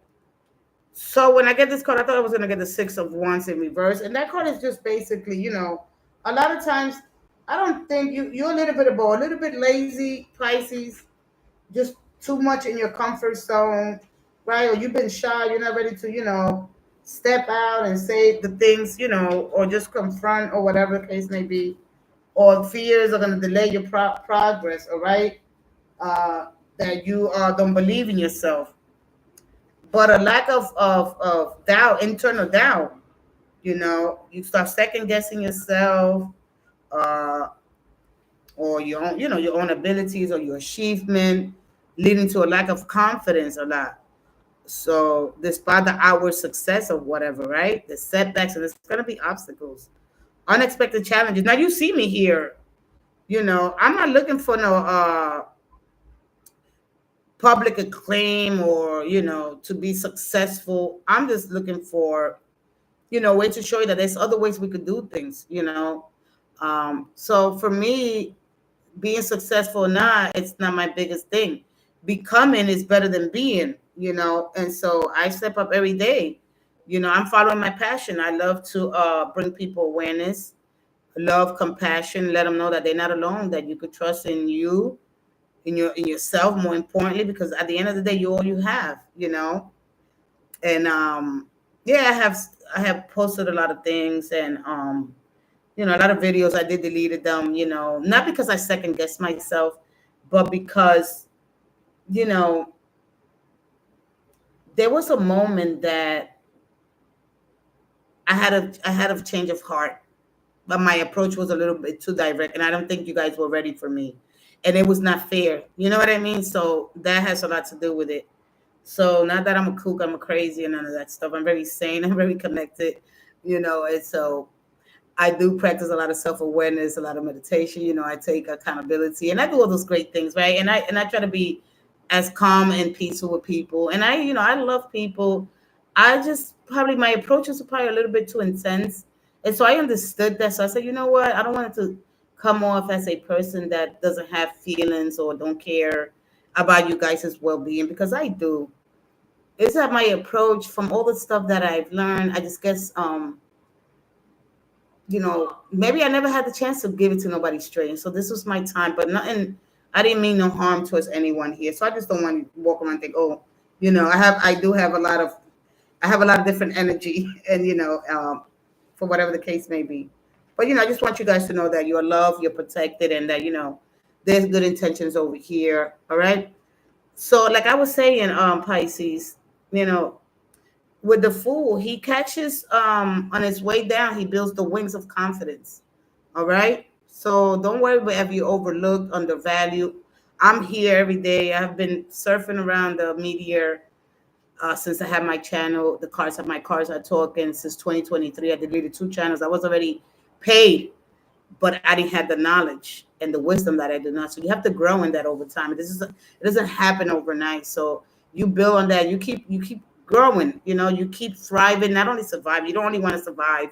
So when I get this card, I thought I was going to get the Six of Wands in reverse. And that card is just basically, a lot of times I don't think you're a little bit of both, a little bit lazy, Pisces, just too much in your comfort zone, right? Or you've been shy, you're not ready to, step out and say the things, or just confront or whatever the case may be. Or fears are going to delay your progress, all right? That you don't believe in yourself. But a lack of doubt, internal doubt, you start second guessing yourself. Uh, or your own, your own abilities or your achievement, leading to a lack of confidence a lot. So despite the outward success of whatever, right? The setbacks, and there's gonna be obstacles, unexpected challenges. Now you see me here, I'm not looking for no public acclaim or, to be successful. I'm just looking for, way to show you that there's other ways we could do things. So for me, being successful or not, it's not my biggest thing. Becoming is better than being. And so I step up every day. I'm following my passion. I love to bring people awareness, love, compassion, let them know that they're not alone, that you could trust in you, in yourself, more importantly, because at the end of the day, you're all you have. And yeah, I have posted a lot of things, and a lot of videos I did deleted them, not because I second guess myself, but because, you know, there was a moment that I had a change of heart, but my approach was a little bit too direct, and I don't think you guys were ready for me. And it was not fair. You know what I mean? So that has a lot to do with it. So not that I'm a kook, I'm a crazy and none of that stuff. I'm very sane, I'm very connected, and so I do practice a lot of self-awareness, a lot of meditation. I take accountability, and I do all those great things, right? And I try to be as calm and peaceful with people. And I love people. I just probably my approach is probably a little bit too intense, and so I understood that. So I said, you know what? I don't want it to come off as a person that doesn't have feelings or don't care about you guys' well-being, because I do. It's that my approach from all the stuff that I've learned. I just guess maybe I never had the chance to give it to nobody straight. And so this was my time, but nothing, I didn't mean no harm towards anyone here. So I just don't want to walk around and think, oh, I do have I have a lot of different energy and, for whatever the case may be. But, I just want you guys to know that you're loved, you're protected, and that, there's good intentions over here. All right. So like I was saying, Pisces, you know, with the fool, he catches on his way down, he builds the wings of confidence. All right. So don't worry whatever you overlooked, undervalued. I'm here every day. I've been surfing around the media since I had my channel, the cars of my cars are talking since 2023. I deleted 2 channels. I was already paid, but I didn't have the knowledge and the wisdom that I do not. So you have to grow in that over time. It doesn't happen overnight. So you build on that. You keep growing. You keep thriving. Not only survive. You don't only want to survive,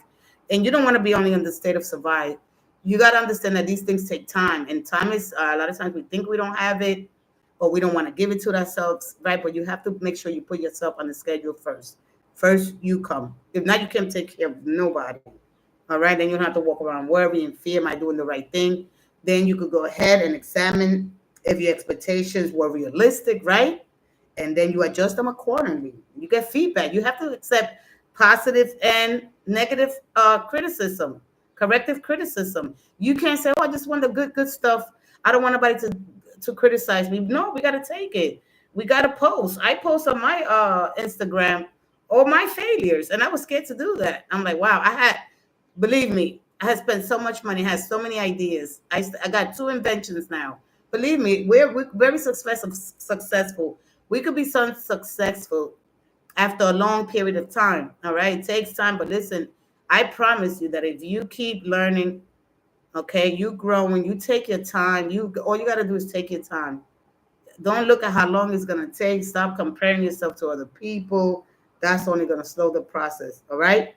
and you don't want to be only in the state of survive. You got to understand that these things take time, and time is a lot of times we think we don't have it, or we don't want to give it to ourselves, right? But you have to make sure you put yourself on the schedule first. First, you come. If not, you can't take care of nobody. All right, then you don't have to walk around worrying and fear, am I doing the right thing? Then you could go ahead and examine if your expectations were realistic, right? And then you adjust them accordingly. You get feedback. You have to accept positive and negative criticism, corrective criticism. You can't say, "Oh, I just want the good stuff. I don't want nobody to criticize me." No, we got to take it. We got to post. I post on my Instagram all my failures, and I was scared to do that. I'm like, wow, believe me, I have spent so much money, has so many ideas. I got 2 inventions now. Believe me, we're very successful. We could be so successful after a long period of time. All right, it takes time, but listen, I promise you that if you keep learning, okay, you growing, you take your time. You all you got to do is take your time. Don't look at how long it's gonna take. Stop comparing yourself to other people. That's only gonna slow the process. All right.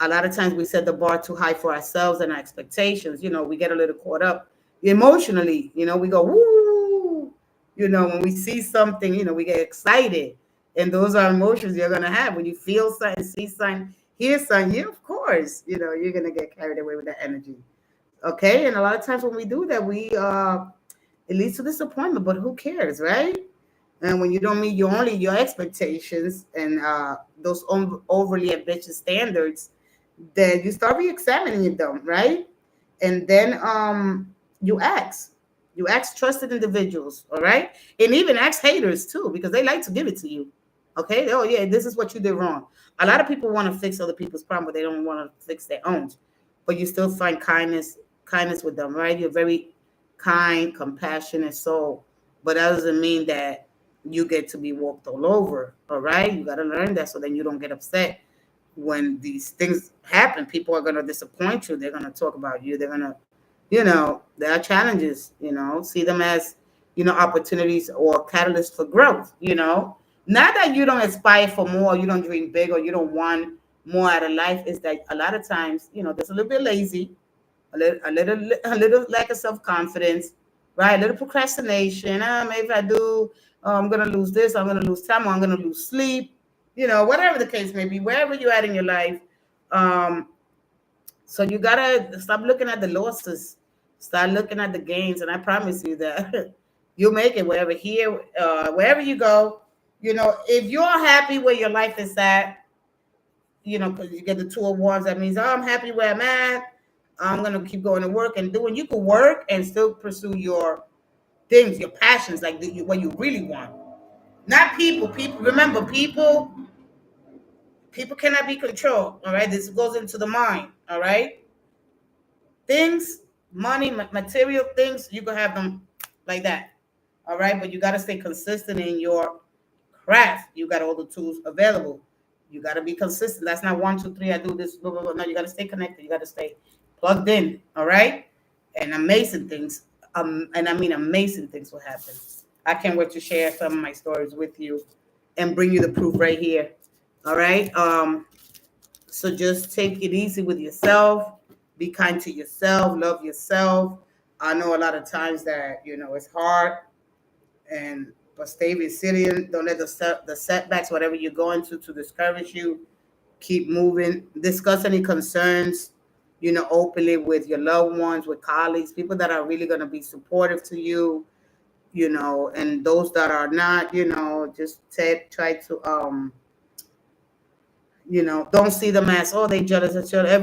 A lot of times we set the bar too high for ourselves and our expectations. We get a little caught up emotionally. We go, woo, when we see something, we get excited. And those are emotions you're going to have when you feel something, see something, hear something. Yeah, of course, you're going to get carried away with that energy. Okay. And a lot of times when we do that, it leads to disappointment, but who cares, right? And when you don't meet your expectations and those overly ambitious standards, then you start re-examining them, right? And then you ask trusted individuals, all right? And even ask haters too, because they like to give it to you. Okay. Oh yeah, this is what you did wrong. A lot of people want to fix other people's problem, but they don't want to fix their own. But you still find kindness with them, right? You're very kind, compassionate soul. But that doesn't mean that you get to be walked all over. All right. You got to learn that so then you don't get upset when these things happen. People are going to disappoint you. They're going to talk about you. They're going to, there are challenges, see them as, opportunities or catalysts for growth, not that you don't aspire for more, you don't dream big, or you don't want more out of life. Is that a lot of times, there's a little bit lazy, a little lack of self-confidence, right? A little procrastination. Maybe if I do, I'm gonna lose this, I'm gonna lose time, or I'm gonna lose sleep, whatever the case may be, wherever you're at in your life. Um, so you gotta stop looking at the losses, start looking at the gains, and I promise you that you'll make it wherever you go. If you're happy where your life is at, because you get the 2 of Wands, that means, oh, I'm happy where I'm at. I'm gonna keep going to work and doing. You can work and still pursue your things, your passions, like what you really want. Not people. People, remember, people cannot be controlled. All right, this goes into the mind. All right, things, money, material things, you can have them like that. All right, but you got to stay consistent in your craft. You got all the tools available. You got to be consistent. That's not 1, 2, 3. I do this. Blah, blah, blah. No, you got to stay connected. You got to stay plugged in. All right, and amazing things. And I mean amazing things will happen. I can't wait to share some of my stories with you and bring you the proof right here. All right. So just take it easy with yourself. Be kind to yourself. Love yourself. I know a lot of times that it's hard, but stay resilient. Don't let the setbacks, whatever you're going to discourage you. Keep moving. Discuss any concerns, openly with your loved ones, with colleagues, people that are really going to be supportive to you, and those that are not, just try to don't see them as, oh, they jealous of each other.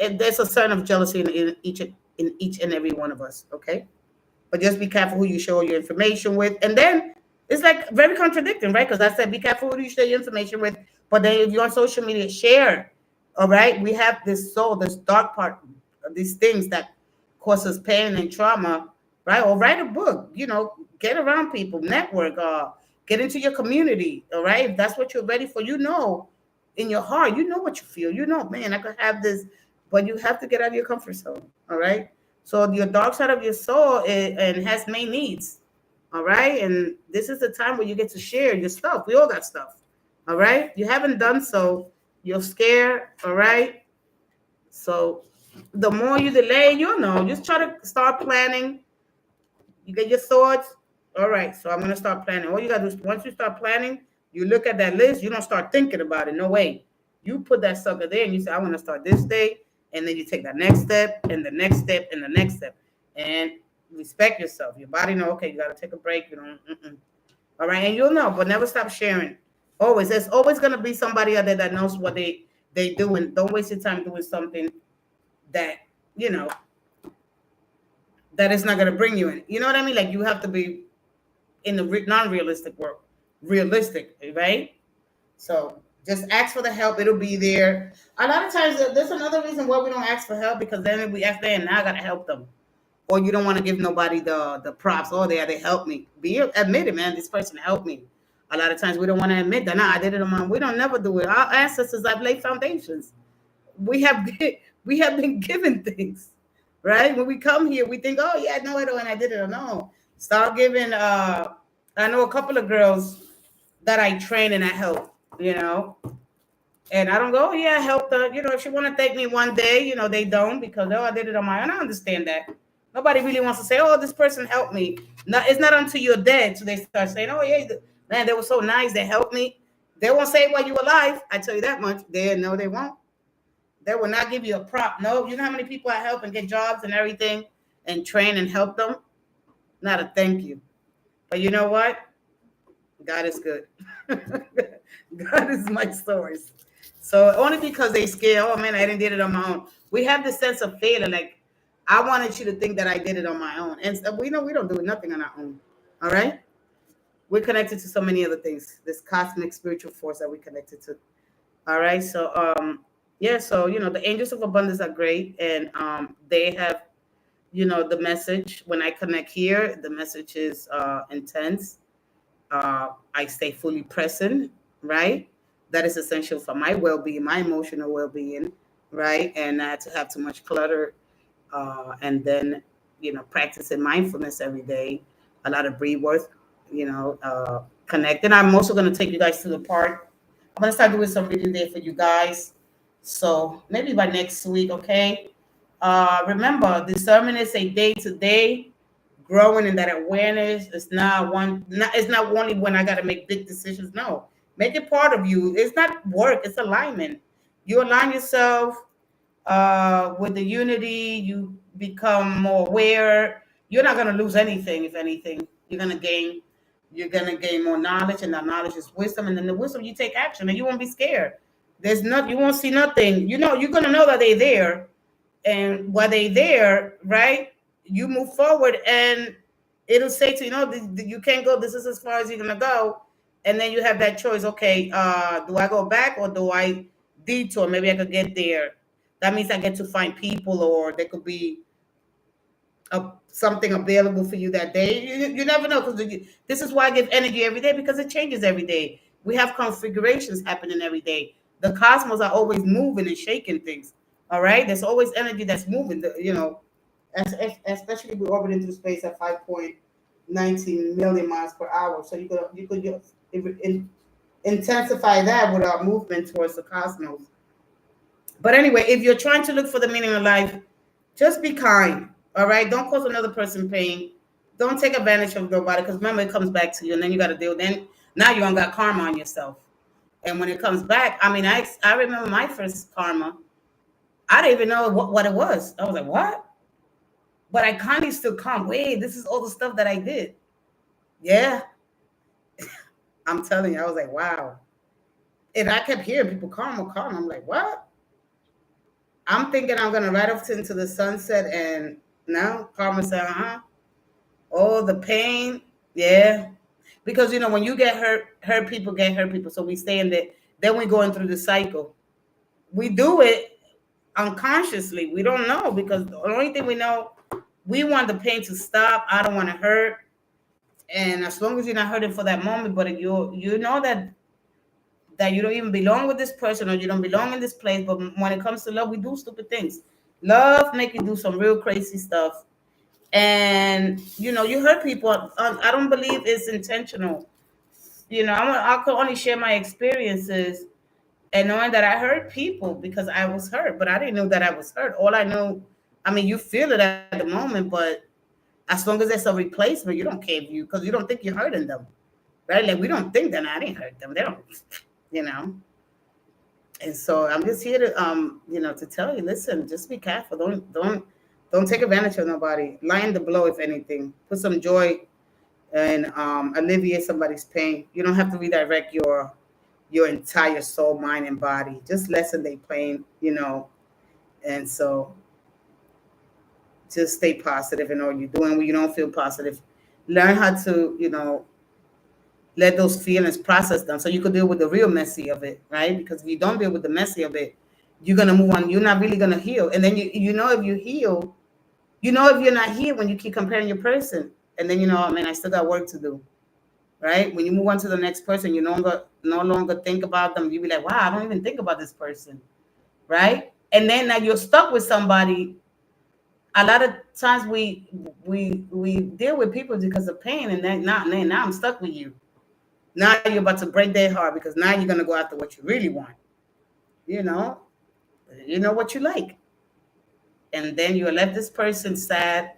There's a certain of jealousy in each and every one of us. Okay, but just be careful who you share your information with. And then it's like very contradicting, right? Because I said be careful who you share your information with, but then if you're on social media, share. All right, we have this soul, this dark part, these things that cause us pain and trauma, right? Or write a book, get around people, network, get into your community. All right, if that's what you're ready for, in your heart, what you feel. Man, I could have this, but you have to get out of your comfort zone. All right. So your dark side of your soul and has main needs. All right. And this is the time where you get to share your stuff. We all got stuff. All right. You haven't done so. You're scared. All right. So the more you delay, just try to start planning. You get your thoughts. All right. So I'm going to start planning. All you got to do is once you start planning, you look at that list, you don't start thinking about it. No way. You put that sucker there and you say, I want to start this day. And then you take that next step and the next step and the next step. And respect yourself. Your body know, okay, you got to take a break. All right. And you'll know, but never stop sharing. Always. There's always going to be somebody out there that knows what they do. And don't waste your time doing something that, that is not going to bring you in. You know what I mean? Like you have to be in the non-realistic world. Realistic, right? So just ask for the help. It'll be there. A lot of times, there's another reason why we don't ask for help, because then if we ask them, now I gotta help them, or you don't want to give nobody the props. Oh, they helped me. Admit it, man. This person helped me. A lot of times we don't want to admit that. Nah, I did it on my own. We don't never do it. Our ancestors have laid foundations. We have been given things, right? When we come here, we think, oh yeah, no, I don't, and I did it alone. Start giving. I know a couple of girls that I train and I help, and I don't go, oh, yeah, I helped her. If you want to thank me one day, they don't, because, oh, I did it on my own. I understand that. Nobody really wants to say, oh, this person helped me. No, it's not until you're dead. So they start saying, oh, yeah, man, they were so nice. They helped me. They won't say it while you're alive. I tell you that much. No, they won't. They will not give you a prop. No, you know how many people I help and get jobs and everything and train and help them? Not a thank you. But you know what? God is good. God is my source. So only because they scared, oh man, I didn't did it on my own. We have this sense of failure. Like, I wanted you to think that I did it on my own. And we know we don't do nothing on our own. All right? We're connected to so many other things. This cosmic spiritual force that we're connected to. All right. So yeah, so the angels of abundance are great, and they have the message when I connect here, the message is intense. I stay fully present, right? That is essential for my well-being, my emotional well-being, right? And not to have too much clutter, and then practicing mindfulness every day, a lot of breathe work, connect. And I'm also going to take you guys to the park. I'm going to start doing some reading there for you guys. So maybe by next week, okay? Remember, discernment is a day to day growing in that awareness. It's not one. It's not only when I got to make big decisions. No, make it part of you. It's not work. It's alignment. You align yourself with the unity. You become more aware. You're not going to lose anything. If anything, you're going to gain. You're going to gain more knowledge, and that knowledge is wisdom. And then the wisdom, you take action, and you won't be scared. There's not. You won't see nothing. You're going to know that they're there, and while they there, right, you move forward, and it'll say to you can't go. This is as far as you're gonna go, and then you have that choice. Okay, do I go back or do I detour? Maybe I could get there. That means I get to find people, or there could be something available for you that day. You never know, because this is why I give energy every day, because it changes every day. We have configurations happening every day. The cosmos are always moving and shaking things. All right, there's always energy that's moving. Especially we orbit into space at 5.19 million miles per hour. So you could intensify that with our movement towards the cosmos. But anyway, if you're trying to look for the meaning of life, just be kind. All right. Don't cause another person pain. Don't take advantage of nobody, because remember, it comes back to you, and then you got to deal. Then now you don't got karma on yourself. And when it comes back, I mean, I remember my first karma. I didn't even know what it was. I was like, what? But I kind of still calm. Wait, this is all the stuff that I did. Yeah, I'm telling you, I was like, wow. And I kept hearing people karma, karma. I'm like, what? I'm thinking I'm gonna ride off into the sunset, and now karma said, oh, the pain, yeah. Because when you get hurt people get hurt people. So we stay in there. Then we going through the cycle. We do it unconsciously. We don't know, because the only thing we know, we want the pain to stop. I don't want to hurt. And as long as you're not hurting for that moment, but you know that you don't even belong with this person, or you don't belong in this place. But when it comes to love, we do stupid things. Love make you do some real crazy stuff, and you hurt people. I don't believe it's intentional. I could only share my experiences, and knowing that I hurt people because I was hurt, but I didn't know that I was hurt. All I know, I mean, you feel it at the moment, but as long as there's a replacement, you don't care, because you don't think you're hurting them, right? Like, we don't think that I didn't hurt them. They don't, you know. And so I'm just here to to tell you, listen, just be careful. Don't take advantage of nobody. Line the blow, if anything. Put some joy and alleviate somebody's pain. You don't have to redirect your entire soul, mind, and body. Just lessen their pain. And so just stay positive in all you're doing. When you don't feel positive, learn how to let those feelings process them, so you could deal with the real messy of it, right? Because if you don't deal with the messy of it, you're gonna move on. You're not really gonna heal, and then if you heal, if you're not here when you keep comparing your person, and then I mean, I still got work to do, right? When you move on to the next person, you no longer think about them. You be like, wow, I don't even think about this person, right? And then now you're stuck with somebody. A lot of times we deal with people because of pain, and then now I'm stuck with you. Now you're about to break their heart, because now you're gonna go after what you really want. You know, you know what you like, and then you left this person sad,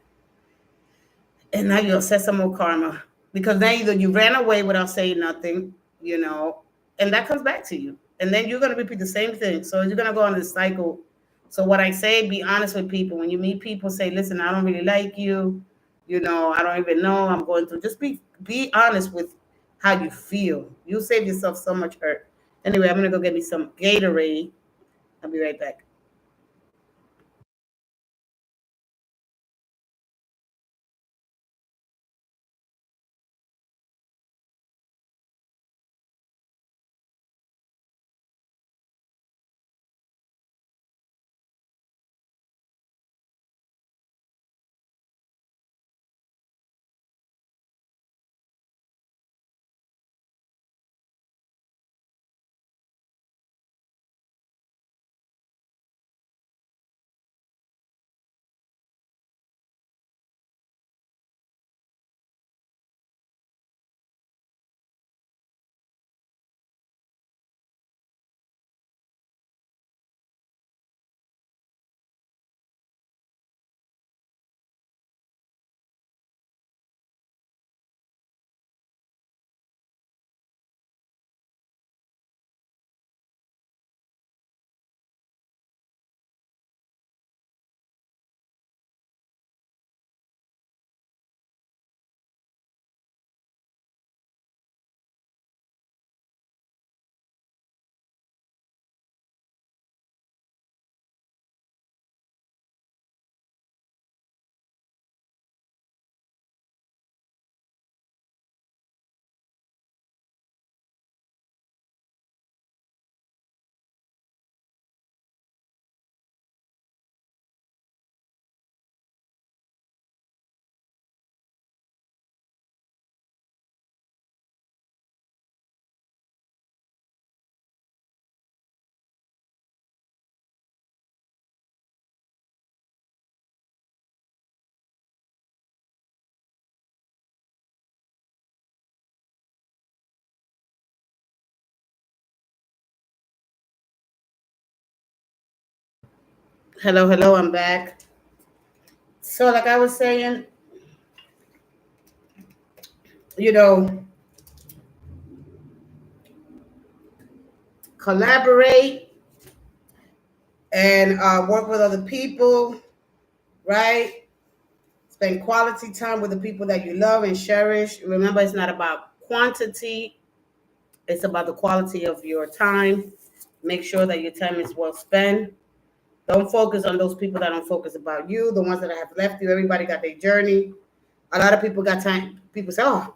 and now you'll set some more karma, because now either you ran away without saying nothing, you know, and that comes back to you, and then you're gonna repeat the same thing. So you're gonna go on this cycle. So what I say, be honest with people. When you meet people, say, listen, I don't really like you. I don't even know. I'm going through. Just be honest with how you feel. You'll save yourself so much hurt. Anyway, I'm gonna go get me some Gatorade. I'll be right back. Hello, I'm back. So, like I was saying, you know, collaborate and work with other people, right? Spend quality time with the people that you love and cherish. Remember, it's not about quantity, it's about the quality of your time. Make sure that your time is well spent. Don't focus on those people that don't focus about you, the ones that have left you. Everybody got their journey. A lot of people got time. People say, oh,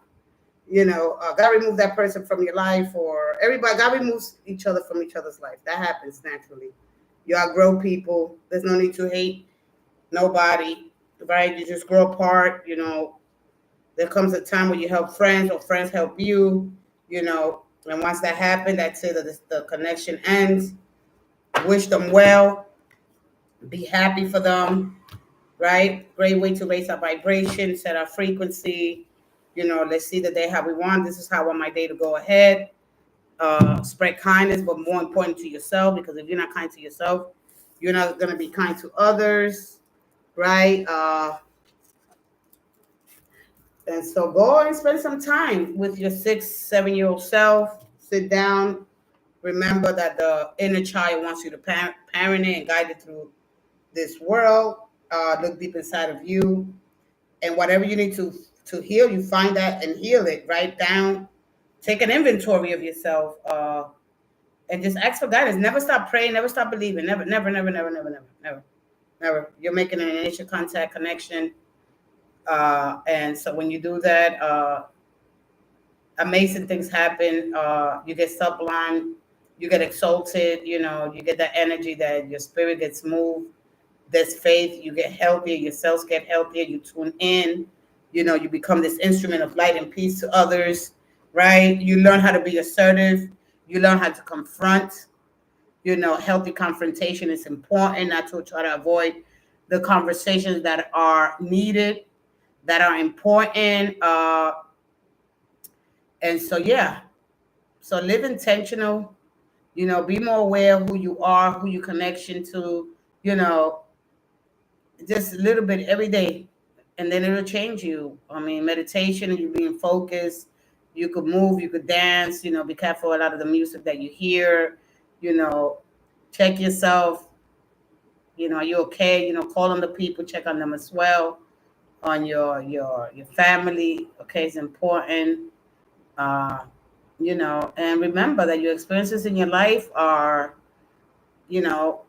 God remove that person from your life, or everybody, God removes each other from each other's life. That happens naturally. You outgrow people. There's no need to hate nobody, right? You just grow apart. There comes a time where you help friends or friends help you. And once that happens, that's it. The connection ends. Wish them well. Be happy for them, right? Great way to raise our vibration, set our frequency. Let's see the day how we want. This is how I want my day to go ahead. Spread kindness, but more important to yourself, because if you're not kind to yourself, you're not going to be kind to others, right? And so go and spend some time with your 6, 7 year old self. Sit down. Remember that the inner child wants you to parent it and guide it through this world. Look deep inside of you, and whatever you need to heal, you find that and heal it. Write down. Take an inventory of yourself. And just ask for guidance. Never stop praying. Never stop believing. Never, never, never, never, never, never, never, never. You're making an initial contact connection, and so when you do that, amazing things happen. You get sublime. You get exalted. You get that energy that your spirit gets moved. There's faith. You get healthier. Your cells get healthier. You tune in. You become this instrument of light and peace to others. Right. You learn how to be assertive. You learn how to confront. Healthy confrontation is important, not to try to avoid the conversations that are needed, that are important. And so, yeah, so live intentional, be more aware of who you are, who you connection to, you know, just a little bit every day. And then it'll change you. I mean, meditation, you being focused, you could move, you could dance, be careful a lot of the music that you hear, you know, check yourself. Are you okay? Call on the people, check on them as well, on your family. Okay, it's important. Uh, and remember that your experiences in your life are, you know,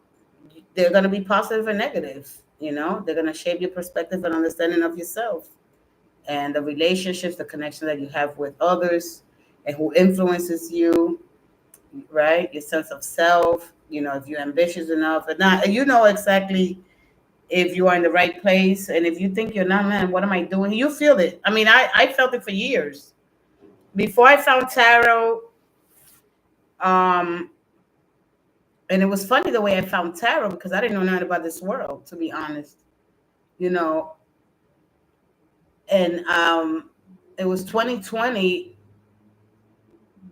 they're gonna be positive and negative. They're gonna shape your perspective and understanding of yourself and the relationships, the connection that you have with others, and who influences you, right? Your sense of self. If you're ambitious enough, and not, you know exactly if you are in the right place. And if you think you're not, man, what am I doing? You feel it. I mean, I felt it for years. Before I found tarot, um, and it was funny the way I found tarot, because I didn't know nothing about this world, to be honest. You know, and it was 2020.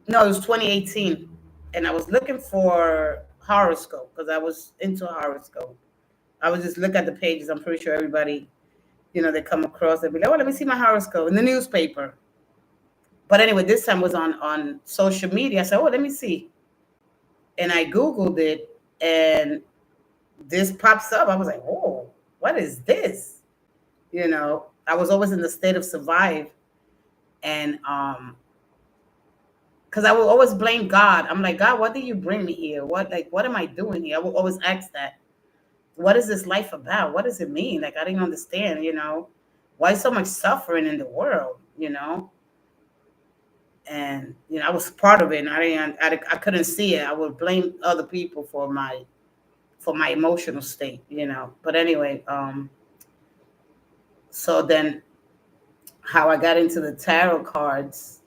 No, it was 2018, and I was looking for horoscope because I was into horoscope. I would just look at the pages. I'm pretty sure everybody, they come across. They'd be like, "Oh, let me see my horoscope in the newspaper." But anyway, this time was on social media. I said, "Oh, let me see," and I googled it, and this pops up. I was like, "Oh, what is this?" I was always in the state of survive, and because I will always blame God. I'm like, God, what did you bring me here? What am I doing here? I will always ask that. What is this life about? What does it mean? Like, I didn't understand. Why so much suffering in the world? And I was part of it, and I couldn't see it. I would blame other people for my emotional state. But anyway, so then how I got into the tarot cards,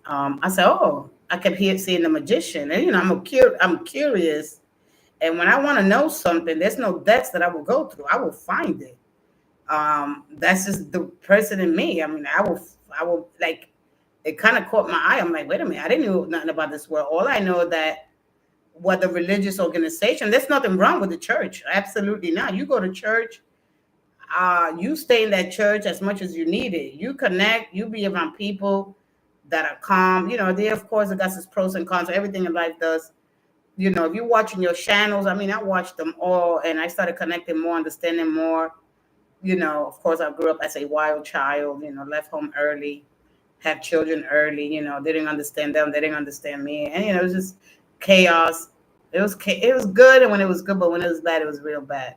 I said, oh, I kept seeing the magician, and I'm curious, and when I want to know something, there's no decks that I will go through. I will find it. That's just the person in me. I mean, I will like, it kind of caught my eye. I'm like, wait a minute, I didn't know nothing about this world. All I know that whether religious organization. There's nothing wrong with the church. Absolutely not. You go to church, you stay in that church as much as you need it. You connect, you be around people that are calm. They, of course, it got its pros and cons. Everything in life does. If you're watching your channels, I mean, I watched them all and I started connecting more, understanding more. Of course, I grew up as a wild child, left home early, had children early, didn't understand them, they didn't understand me. And, it was just chaos. It was good, and when it was good, but when it was bad, it was real bad.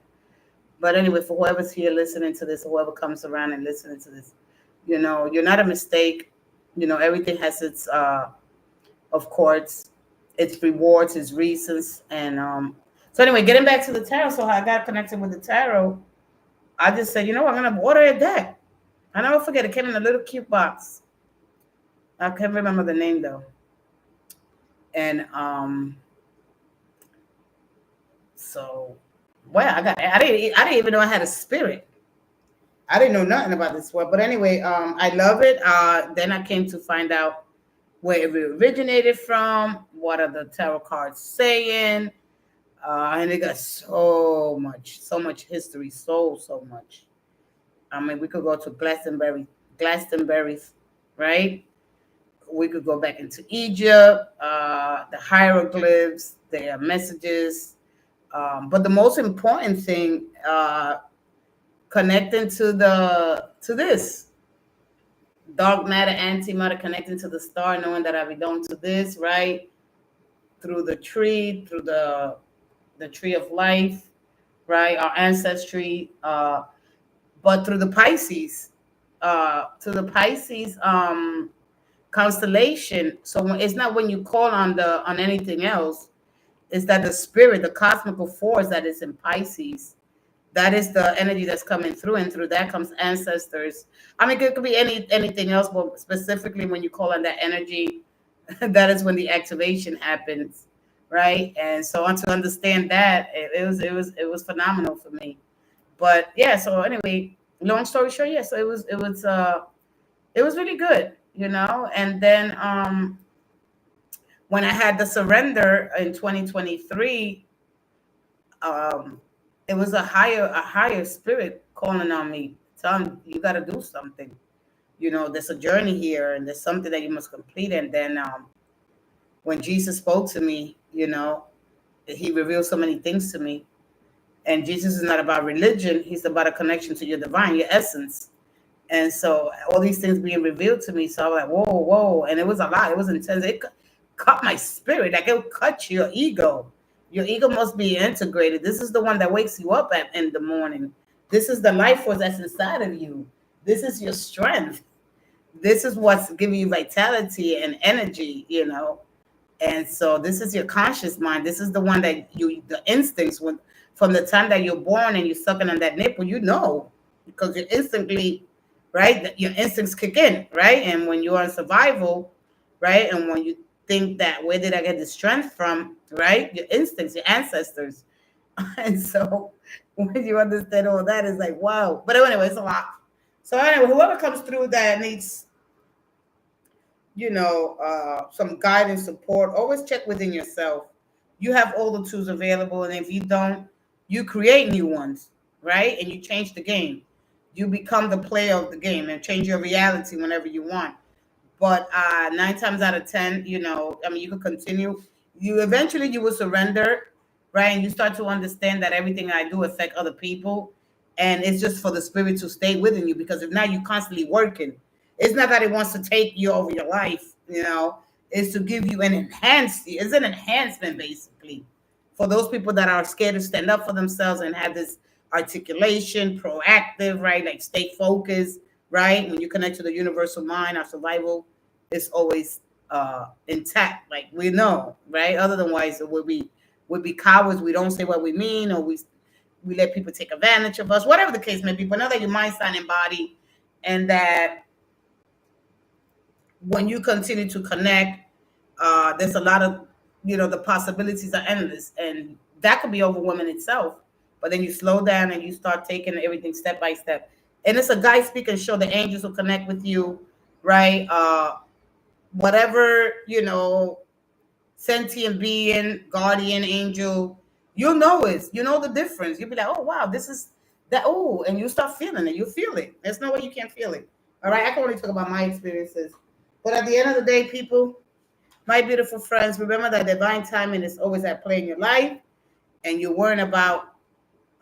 But anyway, for whoever's here listening to this, whoever comes around and listening to this, you're not a mistake. Everything has its, of course, its rewards, its reasons. And so anyway, getting back to the tarot. So I got connected with the tarot. I just said, I'm going to order a deck. I never forget, it came in a little cute box. I can't remember the name though. And so, well, I didn't even know I had a spirit. I didn't know nothing about this world. But anyway, I love it. Then I came to find out where it originated from, what are the tarot cards saying. And it got so much history, so much. I mean, we could go to Glastonbury's, right? We could go back into Egypt, the hieroglyphs, their messages. But the most important thing, connecting to this dark matter, antimatter, connecting to the star, knowing that I belong to this, right? Through the tree, through the tree of life, right? Our ancestry, but through the Pisces, constellation. So it's not when you call on anything else, it's that the spirit, the cosmical force that is in Pisces, that is the energy that's coming through, and through that comes ancestors. I mean, it could be anything else, but specifically when you call on that energy, that is when the activation happens, right? And so to understand that, it was phenomenal for me. But yeah, so anyway, long story short, yeah, so it was really good, And then when I had the surrender in 2023, it was a higher spirit calling on me, telling you got to do something. There's a journey here, and there's something that you must complete. And then when Jesus spoke to me, he revealed so many things to me. And Jesus is not about religion; he's about a connection to your divine, your essence. And so all these things being revealed to me, so I was like, whoa, and it was a lot. It was intense. It cut my spirit, like it would cut your ego. Your ego must be integrated. This is the one that wakes you up in the morning. This is the life force that's inside of you. This is your strength. This is what's giving you vitality and energy, And so this is your conscious mind. This is the one that the instincts, from the time that you're born and you're sucking on that nipple, because you're instantly, right? Your instincts kick in, right? And when you're in survival, right? And when you think that, where did I get the strength from, right? Your instincts, your ancestors. And so when you understand all that, it's like, wow. But anyway, it's a lot. So anyway, whoever comes through that needs, some guidance, support, always check within yourself. You have all the tools available. And if you don't, you create new ones, right? And you change the game. You become the player of the game and change your reality whenever you want. But 9 times out of 10, I mean, you could continue. You will surrender, right? And you start to understand that everything I do affect other people. And it's just for the spirit to stay within you, because if not, you're constantly working. It's not that it wants to take you over your life, it's to give you it's an enhancement, basically, for those people that are scared to stand up for themselves and have this articulation, proactive, right? Like stay focused, right? When you connect to the universal mind, our survival is always intact, like we know, right? Otherwise, we'd be cowards. We don't say what we mean, or we let people take advantage of us, whatever the case may be. But know that your mind, sign, and body, and that when you continue to connect, there's a lot of, the possibilities are endless, and that could be overwhelming itself. But then you slow down and you start taking everything step by step. And it's a guide, speak, and show. The angels will connect with you, right? Whatever, sentient being, guardian angel, you'll know it. You know the difference. You'll be like, oh wow, this is that. Oh, and you start feeling it. You feel it. There's no way you can't feel it. All right, I can only talk about my experiences, but at the end of the day, people, my beautiful friends, remember that divine timing is always at play in your life, and you're worrying about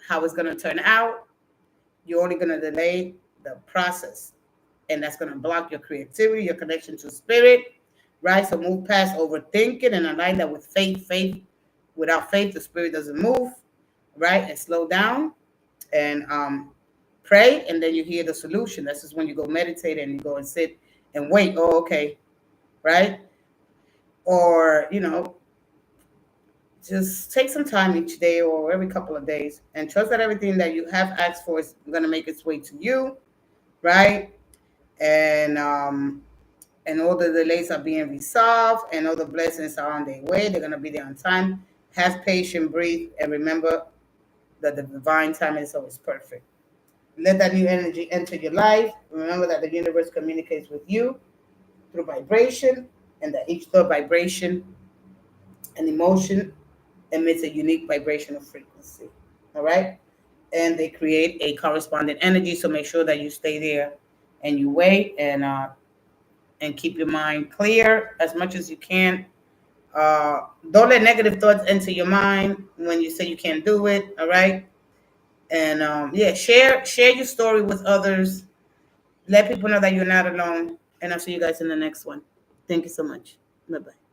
how it's gonna turn out. You're only gonna delay the process, and that's gonna block your creativity, your connection to spirit, right? So move past overthinking and align that with faith. Faith, without faith, the spirit doesn't move, right? And slow down and pray, and then you hear the solution. This is when you go meditate and you go and sit and wait. Oh, okay, right? Or just take some time each day or every couple of days and trust that everything that you have asked for is going to make its way to you, right? And all the delays are being resolved and all the blessings are on their way. They're going to be there on time. Have patience, breathe, and remember that the divine time is always perfect. Let that new energy enter your life. Remember that the universe communicates with you through vibration, and that each thought, vibration, and emotion emits a unique vibrational frequency. All right? And they create a corresponding energy. So make sure that you stay there and you wait and keep your mind clear as much as you can. Don't let negative thoughts enter your mind when you say you can't do it. All right? And yeah, share your story with others. Let people know that you're not alone. And I'll see you guys in the next one. Thank you so much. Bye bye.